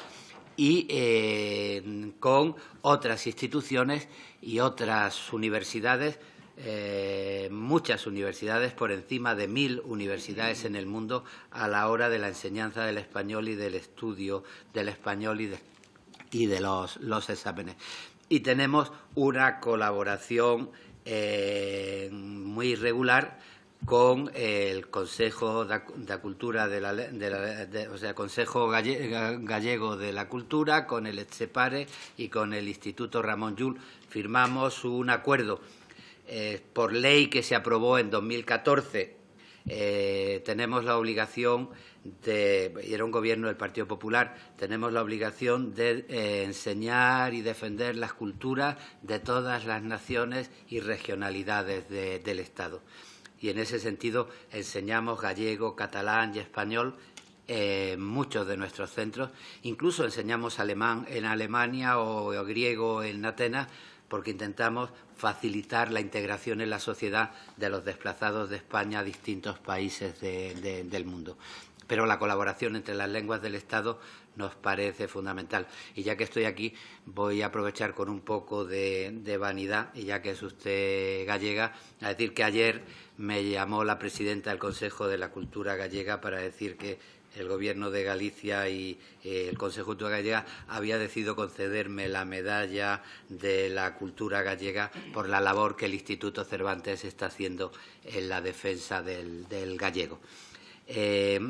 y con otras instituciones y otras universidades, muchas universidades, por encima de 1.000 universidades en el mundo a la hora de la enseñanza del español y del estudio del español y de los exámenes. Y tenemos una colaboración muy regular con el Consejo de Cultura Consejo Gallego de la Cultura, con el Etxepare y con el Instituto Ramón Llull. Firmamos un acuerdo por ley que se aprobó en 2014. Tenemos la obligación y era un gobierno del Partido Popular, tenemos la obligación de enseñar y defender las culturas de todas las naciones y regionalidades del Estado. y en ese sentido enseñamos gallego, catalán y español en muchos de nuestros centros. Incluso enseñamos alemán en Alemania o griego en Atenas, porque intentamos facilitar la integración en la sociedad de los desplazados de España a distintos países del mundo. Pero la colaboración entre las lenguas del Estado nos parece fundamental. Y ya que estoy aquí, voy a aprovechar con un poco de vanidad, y ya que es usted gallega, a decir que ayer me llamó la presidenta del Consejo de la Cultura Gallega para decir que el Gobierno de Galicia y el Consejo de Cultura Gallega había decidido concederme la medalla de la cultura gallega por la labor que el Instituto Cervantes está haciendo en la defensa del gallego.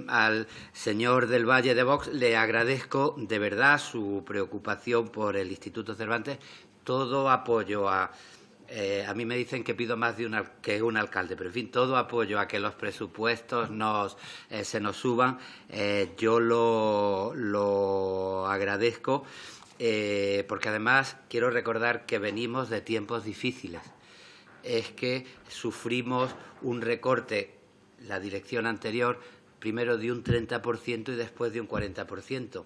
Al señor del Valle de Vox le agradezco de verdad su preocupación por el Instituto Cervantes, todo apoyo a mí me dicen que pido más que un alcalde, pero en fin, todo apoyo a que los presupuestos se nos suban, yo lo agradezco, porque además quiero recordar que venimos de tiempos difíciles. Es que sufrimos un recorte, la dirección anterior, primero de un 30% y después de un 40%.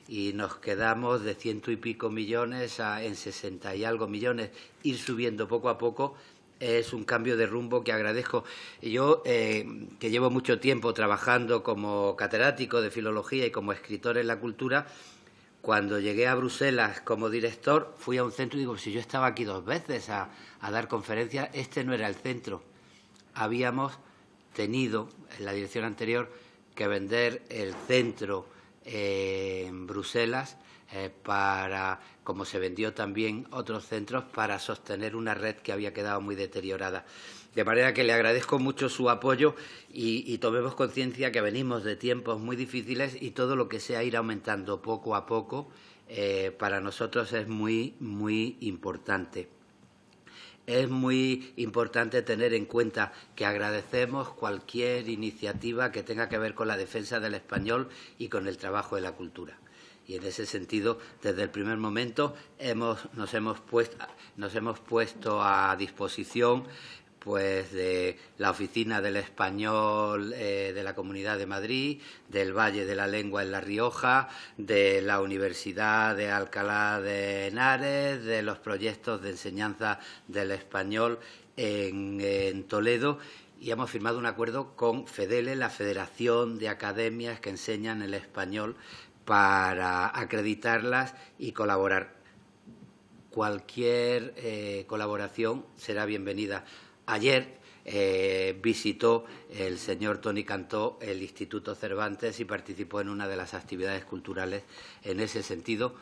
Y nos quedamos de 100 y pico millones en 60 y algo millones. Ir subiendo poco a poco es un cambio de rumbo que agradezco. Yo, que llevo mucho tiempo trabajando como catedrático de filología y como escritor en la cultura, cuando llegué a Bruselas como director, fui a un centro y digo, si yo estaba aquí 2 veces a dar conferencias, este no era el centro. Habíamos tenido, en la dirección anterior, que vender el centro en Bruselas como se vendió también otros centros, para sostener una red que había quedado muy deteriorada. De manera que le agradezco mucho su apoyo y tomemos conciencia que venimos de tiempos muy difíciles y todo lo que sea ir aumentando poco a poco para nosotros es muy, muy importante. Es muy importante tener en cuenta que agradecemos cualquier iniciativa que tenga que ver con la defensa del español y con el trabajo de la cultura. Y en ese sentido, desde el primer momento nos hemos puesto a disposición de la Oficina del Español de la Comunidad de Madrid, del Valle de la Lengua en La Rioja, de la Universidad de Alcalá de Henares, de los proyectos de enseñanza del español en Toledo, y hemos firmado un acuerdo con FEDELE, la Federación de Academias que enseñan el español, para acreditarlas y colaborar. Cualquier colaboración será bienvenida. Ayer visitó el señor Toni Cantó el Instituto Cervantes y participó en una de las actividades culturales. En ese sentido,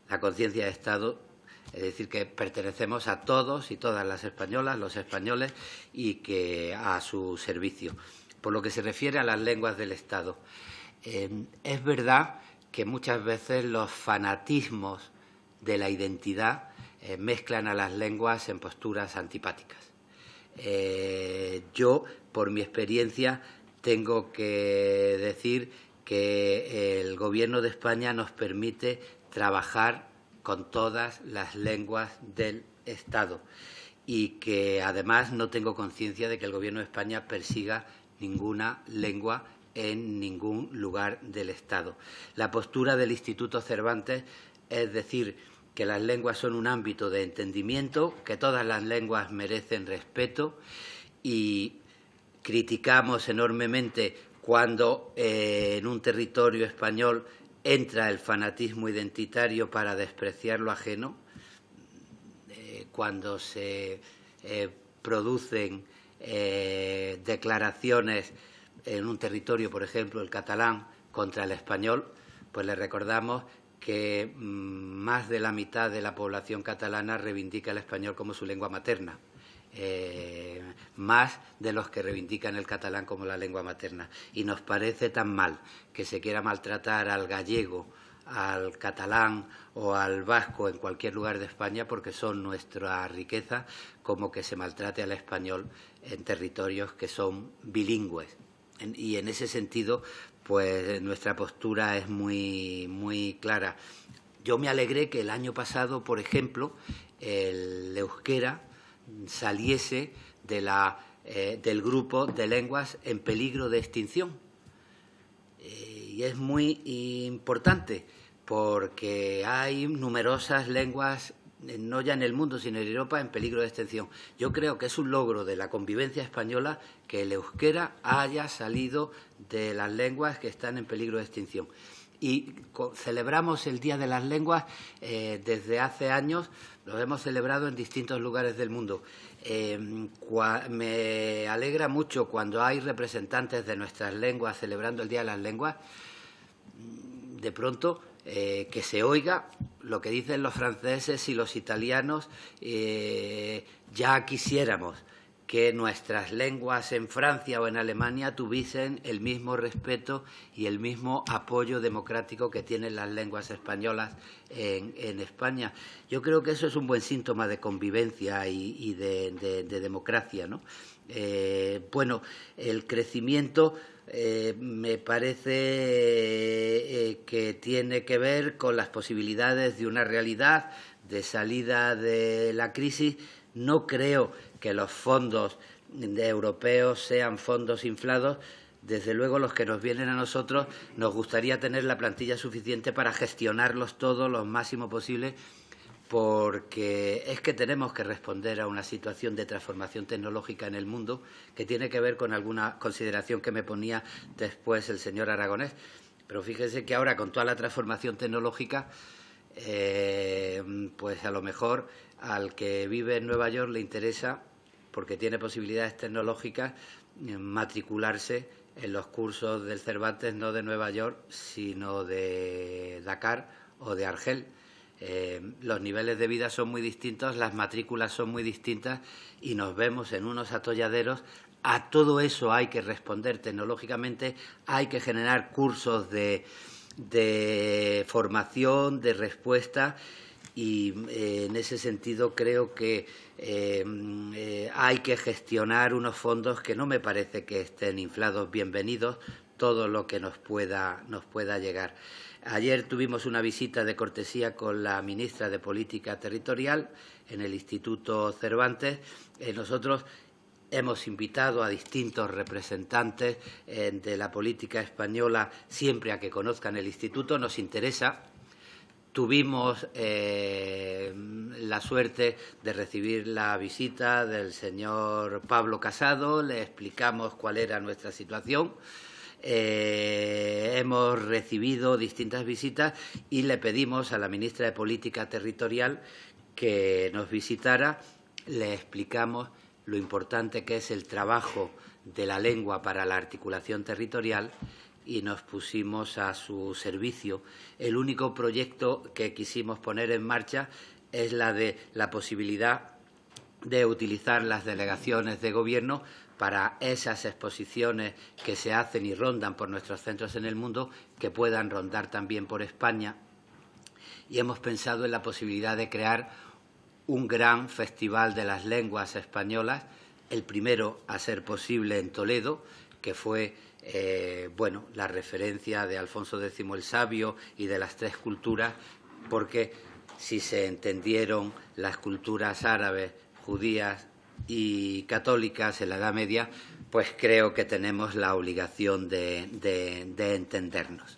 la conciencia de Estado, es decir, que pertenecemos a todos y todas las españolas, los españoles, y que a su servicio. Por lo que se refiere a las lenguas del Estado, es verdad que muchas veces los fanatismos de la identidad mezclan a las lenguas en posturas antipáticas. Yo, por mi experiencia, tengo que decir que el Gobierno de España nos permite trabajar con todas las lenguas del Estado y que, además, no tengo conciencia de que el Gobierno de España persiga ninguna lengua en ningún lugar del Estado. La postura del Instituto Cervantes es decir que las lenguas son un ámbito de entendimiento, que todas las lenguas merecen respeto, y criticamos enormemente cuando en un territorio español entra el fanatismo identitario para despreciar lo ajeno, cuando se producen declaraciones en un territorio, por ejemplo, el catalán, contra el español, pues le recordamos que más de la mitad de la población catalana reivindica el español como su lengua materna, más de los que reivindican el catalán como la lengua materna. Y nos parece tan mal que se quiera maltratar al gallego, al catalán o al vasco en cualquier lugar de España porque son nuestra riqueza, como que se maltrate al español en territorios que son bilingües. Y en ese sentido, pues nuestra postura es muy, muy clara. Yo me alegré que el año pasado, por ejemplo, el euskera saliese de la del grupo de lenguas en peligro de extinción. Y es muy importante porque hay numerosas lenguas, no ya en el mundo, sino en Europa, en peligro de extinción. Yo creo que es un logro de la convivencia española que el euskera haya salido de las lenguas que están en peligro de extinción. Y celebramos el Día de las Lenguas desde hace años, lo hemos celebrado en distintos lugares del mundo. Me alegra mucho cuando hay representantes de nuestras lenguas celebrando el Día de las Lenguas, de pronto que se oiga lo que dicen los franceses y los italianos. Ya quisiéramos que nuestras lenguas en Francia o en Alemania tuviesen el mismo respeto y el mismo apoyo democrático que tienen las lenguas españolas en España. Yo creo que eso es un buen síntoma de convivencia y de democracia, ¿no? Bueno, el crecimiento me parece que tiene que ver con las posibilidades de una realidad de salida de la crisis. No creo que los fondos europeos sean fondos inflados. Desde luego, los que nos vienen a nosotros, nos gustaría tener la plantilla suficiente para gestionarlos todos lo máximo posible, porque es que tenemos que responder a una situación de transformación tecnológica en el mundo que tiene que ver con alguna consideración que me ponía después el señor Aragonés. Pero fíjese que ahora, con toda la transformación tecnológica, pues a lo mejor al que vive en Nueva York le interesa, porque tiene posibilidades tecnológicas, matricularse en los cursos del Cervantes, no de Nueva York, sino de Dakar o de Argel. Los niveles de vida son muy distintos, las matrículas son muy distintas y nos vemos en unos atolladeros. A todo eso hay que responder tecnológicamente, hay que generar cursos de formación, de respuesta, y en ese sentido creo que hay que gestionar unos fondos que no me parece que estén inflados. Bienvenidos todo lo que nos pueda llegar. Ayer tuvimos una visita de cortesía con la ministra de Política Territorial en el Instituto Cervantes. Nosotros hemos invitado a distintos representantes de la política española siempre a que conozcan el instituto. Nos interesa. Tuvimos la suerte de recibir la visita del señor Pablo Casado, le explicamos cuál era nuestra situación. Hemos recibido distintas visitas y le pedimos a la ministra de Política Territorial que nos visitara. Le explicamos lo importante que es el trabajo de la lengua para la articulación territorial y nos pusimos a su servicio. El único proyecto que quisimos poner en marcha es la de la posibilidad de utilizar las delegaciones de gobierno para esas exposiciones que se hacen y rondan por nuestros centros en el mundo, que puedan rondar también por España. Y hemos pensado en la posibilidad de crear un gran festival de las lenguas españolas, el primero a ser posible en Toledo, que fue la referencia de Alfonso X el Sabio y de las tres culturas, porque si se entendieron las culturas árabes, judías y católicas en la Edad Media, pues creo que tenemos la obligación de entendernos.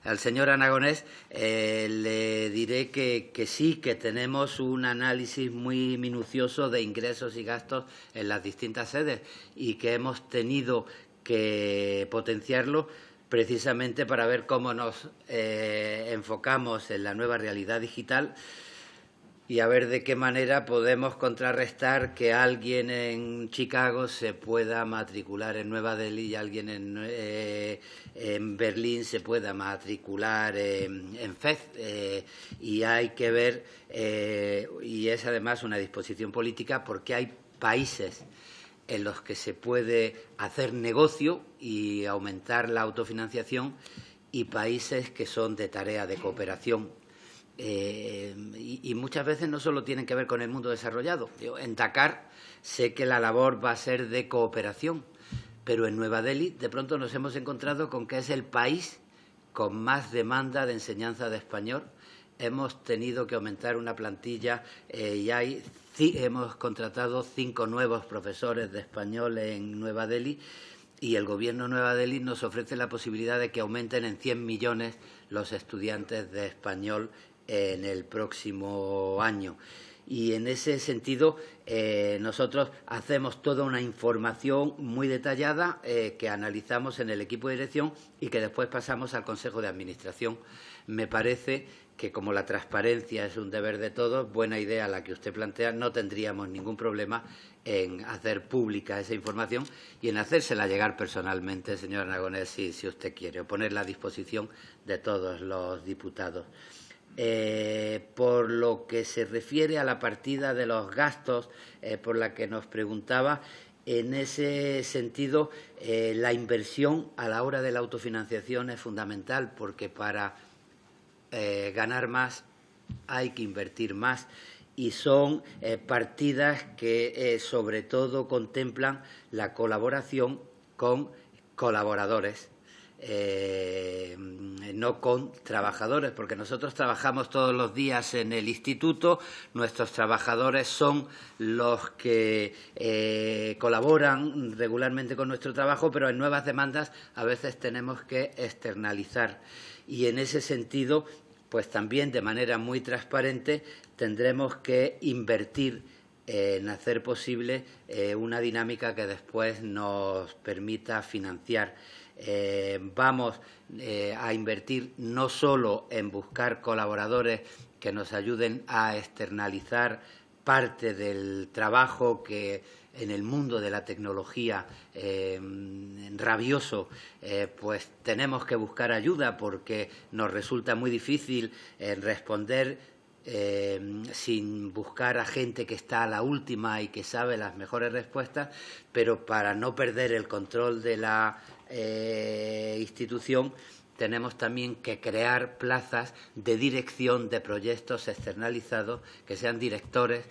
Al señor Aragonés le diré que sí, que tenemos un análisis muy minucioso de ingresos y gastos en las distintas sedes y que hemos tenido que potenciarlo precisamente para ver cómo nos enfocamos en la nueva realidad digital y a ver de qué manera podemos contrarrestar que alguien en Chicago se pueda matricular en Nueva Delhi y alguien en Berlín se pueda matricular en Fez. Y hay que ver, y es además una disposición política, porque hay países en los que se puede hacer negocio y aumentar la autofinanciación y países que son de tarea de cooperación. Y muchas veces no solo tienen que ver con el mundo desarrollado. Yo, en Dakar sé que la labor va a ser de cooperación, pero en Nueva Delhi de pronto nos hemos encontrado con que es el país con más demanda de enseñanza de español. Hemos tenido que aumentar una plantilla y hay hemos contratado 5 nuevos profesores de español en Nueva Delhi y el Gobierno de Nueva Delhi nos ofrece la posibilidad de que aumenten en 100 millones los estudiantes de español en el próximo año. Y en ese sentido nosotros hacemos toda una información muy detallada que analizamos en el equipo de dirección y que después pasamos al Consejo de Administración. Me parece que, como la transparencia es un deber de todos, buena idea la que usted plantea, no tendríamos ningún problema en hacer pública esa información y en hacérsela llegar personalmente, señor Aragonés, si usted quiere, o ponerla a disposición de todos los diputados. Por lo que se refiere a la partida de los gastos, por la que nos preguntaba, en ese sentido, la inversión a la hora de la autofinanciación es fundamental, porque para ganar más hay que invertir más, y son partidas que sobre todo contemplan la colaboración con colaboradores, no con trabajadores, porque nosotros trabajamos todos los días en el instituto, nuestros trabajadores son los que colaboran regularmente con nuestro trabajo, pero en nuevas demandas a veces tenemos que externalizar. Y en ese sentido, pues también de manera muy transparente tendremos que invertir en hacer posible una dinámica que después nos permita financiar. Vamos a invertir no solo en buscar colaboradores que nos ayuden a externalizar parte del trabajo que en el mundo de la tecnología rabioso, pues tenemos que buscar ayuda, porque nos resulta muy difícil responder sin buscar a gente que está a la última y que sabe las mejores respuestas, pero para no perder el control de la institución tenemos también que crear plazas de dirección de proyectos externalizados, que sean directores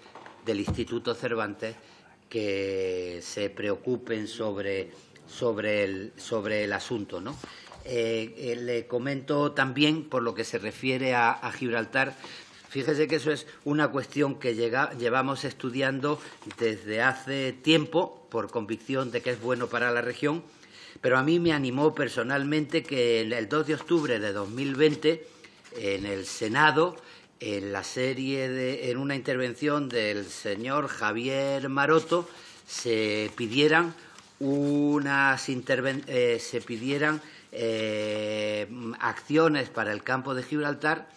del Instituto Cervantes, que se preocupen sobre el asunto, ¿no? Le comento también, por lo que se refiere a Gibraltar, fíjese que eso es una cuestión que llevamos estudiando desde hace tiempo, por convicción de que es bueno para la región, pero a mí me animó personalmente que el 2 de octubre de 2020, en el Senado, en una intervención del señor Javier Maroto, se pidieran acciones para el campo de Gibraltar,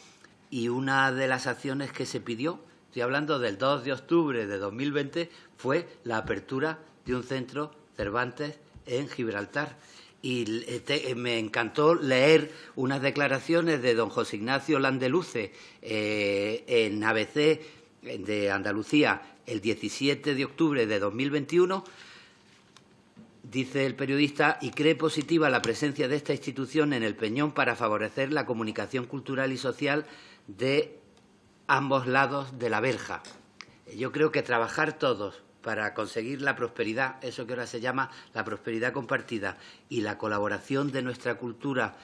y una de las acciones que se pidió, estoy hablando del 2 de octubre de 2020, fue la apertura de un centro Cervantes en Gibraltar. Y me encantó leer unas declaraciones de don José Ignacio Landeluce en ABC de Andalucía el 17 de octubre de 2021. Dice el periodista: y cree positiva la presencia de esta institución en el Peñón para favorecer la comunicación cultural y social de ambos lados de la verja. Yo creo que trabajar todos para conseguir la prosperidad, eso que ahora se llama la prosperidad compartida, y la colaboración de nuestra cultura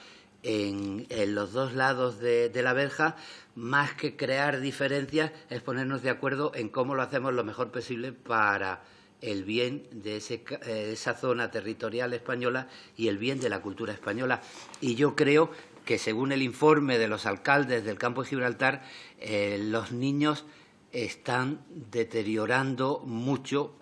en los dos lados de la verja, más que crear diferencias, es ponernos de acuerdo en cómo lo hacemos lo mejor posible para el bien de esa zona territorial española y el bien de la cultura española. Y yo creo que, según el informe de los alcaldes del campo de Gibraltar, los niños están deteriorando mucho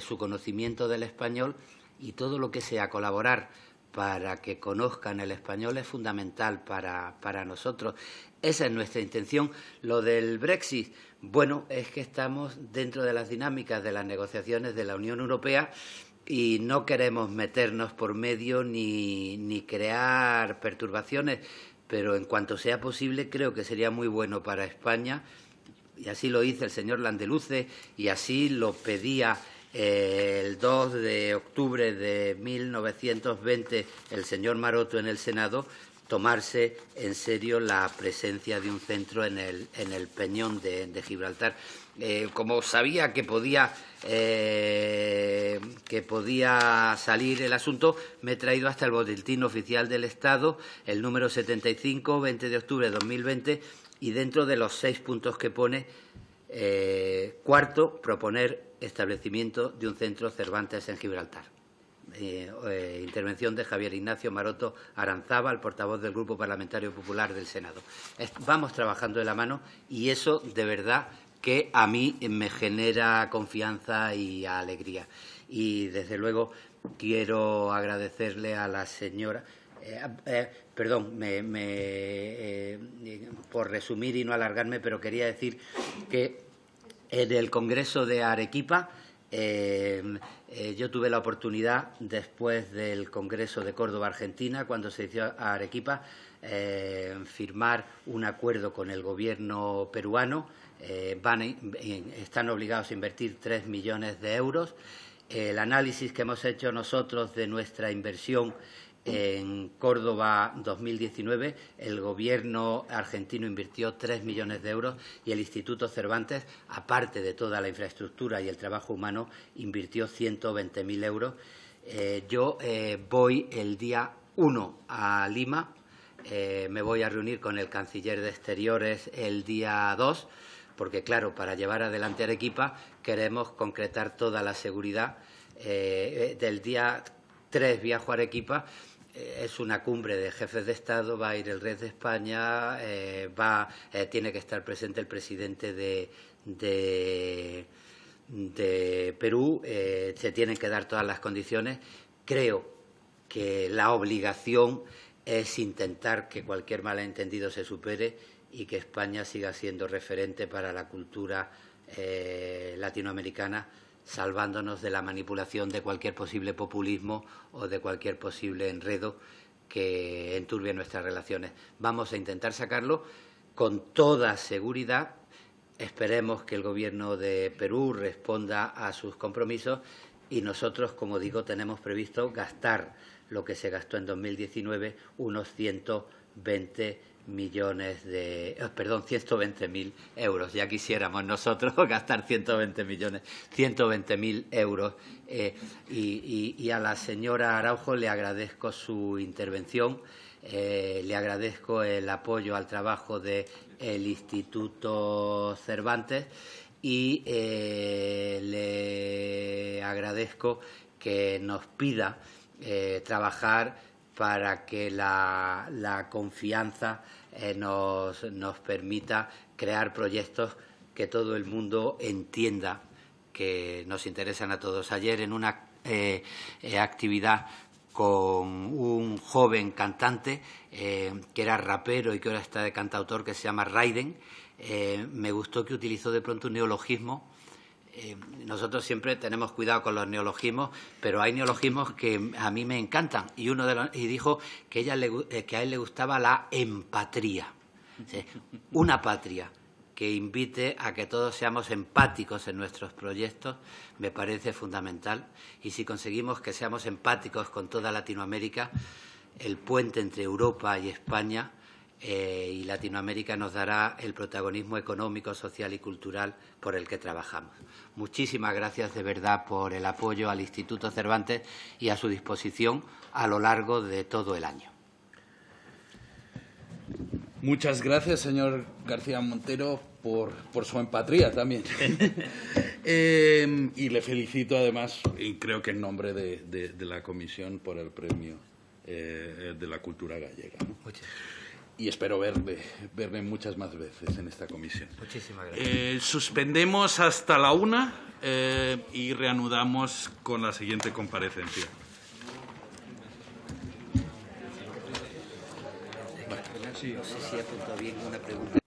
su conocimiento del español, y todo lo que sea colaborar para que conozcan el español es fundamental para nosotros. Esa es nuestra intención. Lo del Brexit, bueno, es que estamos dentro de las dinámicas de las negociaciones de la Unión Europea y no queremos meternos por medio ni crear perturbaciones, pero en cuanto sea posible creo que sería muy bueno para España, y así lo hizo el señor Landeluce y así lo pedía el 2 de octubre de 1920 el señor Maroto en el Senado, tomarse en serio la presencia de un centro en el Peñón de Gibraltar. Como sabía que podía salir el asunto, me he traído hasta el Boletín Oficial del Estado, el número 75, 20 de octubre de 2020, y dentro de los 6 puntos que pone, Cuarto, proponer establecimiento de un centro Cervantes en Gibraltar. Intervención de Javier Ignacio Maroto Aranzábal, portavoz del Grupo Parlamentario Popular del Senado. Vamos trabajando de la mano y eso, de verdad, que a mí me genera confianza y alegría. Y, desde luego, quiero agradecerle a la señora... por resumir y no alargarme, pero quería decir que en el Congreso de Arequipa yo tuve la oportunidad, después del Congreso de Córdoba, Argentina, cuando se hizo a Arequipa, firmar un acuerdo con el Gobierno peruano. Están obligados a invertir 3 millones de euros. El análisis que hemos hecho nosotros de nuestra inversión en Córdoba 2019, el Gobierno argentino invirtió 3 millones de euros y el Instituto Cervantes, aparte de toda la infraestructura y el trabajo humano, invirtió 120.000 euros. Yo voy el día 1 a Lima, me voy a reunir con el canciller de Exteriores el día 2, porque, claro, para llevar adelante Arequipa queremos concretar toda la seguridad. Del día 3 viajo a Arequipa. Es una cumbre de jefes de Estado, va a ir el rey de España, tiene que estar presente el presidente de Perú, se tienen que dar todas las condiciones. Creo que la obligación es intentar que cualquier malentendido se supere y que España siga siendo referente para la cultura latinoamericana, salvándonos de la manipulación de cualquier posible populismo o de cualquier posible enredo que enturbie nuestras relaciones. Vamos a intentar sacarlo con toda seguridad. Esperemos que el Gobierno de Perú responda a sus compromisos y nosotros, como digo, tenemos previsto gastar lo que se gastó en 2019, unos 120.000 euros. Ya quisiéramos nosotros gastar 120.000 euros. Y a la señora Araujo le agradezco su intervención, le agradezco el apoyo al trabajo del Instituto Cervantes y le agradezco que nos pida trabajar para que la confianza nos permita crear proyectos que todo el mundo entienda que nos interesan a todos. Ayer, en una actividad con un joven cantante que era rapero y que ahora está de cantautor, que se llama Raiden, me gustó que utilizó de pronto un neologismo. Nosotros siempre tenemos cuidado con los neologismos, pero hay neologismos que a mí me encantan. Y dijo que a él le gustaba la empatría. ¿Sí? Una patria que invite a que todos seamos empáticos en nuestros proyectos me parece fundamental. Y si conseguimos que seamos empáticos con toda Latinoamérica, el puente entre Europa y España y Latinoamérica nos dará el protagonismo económico, social y cultural por el que trabajamos. Muchísimas gracias de verdad por el apoyo al Instituto Cervantes y a su disposición a lo largo de todo el año. Muchas gracias, señor García Montero, por su empatía también. Y le felicito, además, y creo que en nombre de la Comisión, por el premio de la cultura gallega, ¿no? Y espero verle muchas más veces en esta comisión. Muchísimas gracias. Suspendemos hasta la 1 y reanudamos con la siguiente comparecencia. No sé si he apuntado bien una pregunta.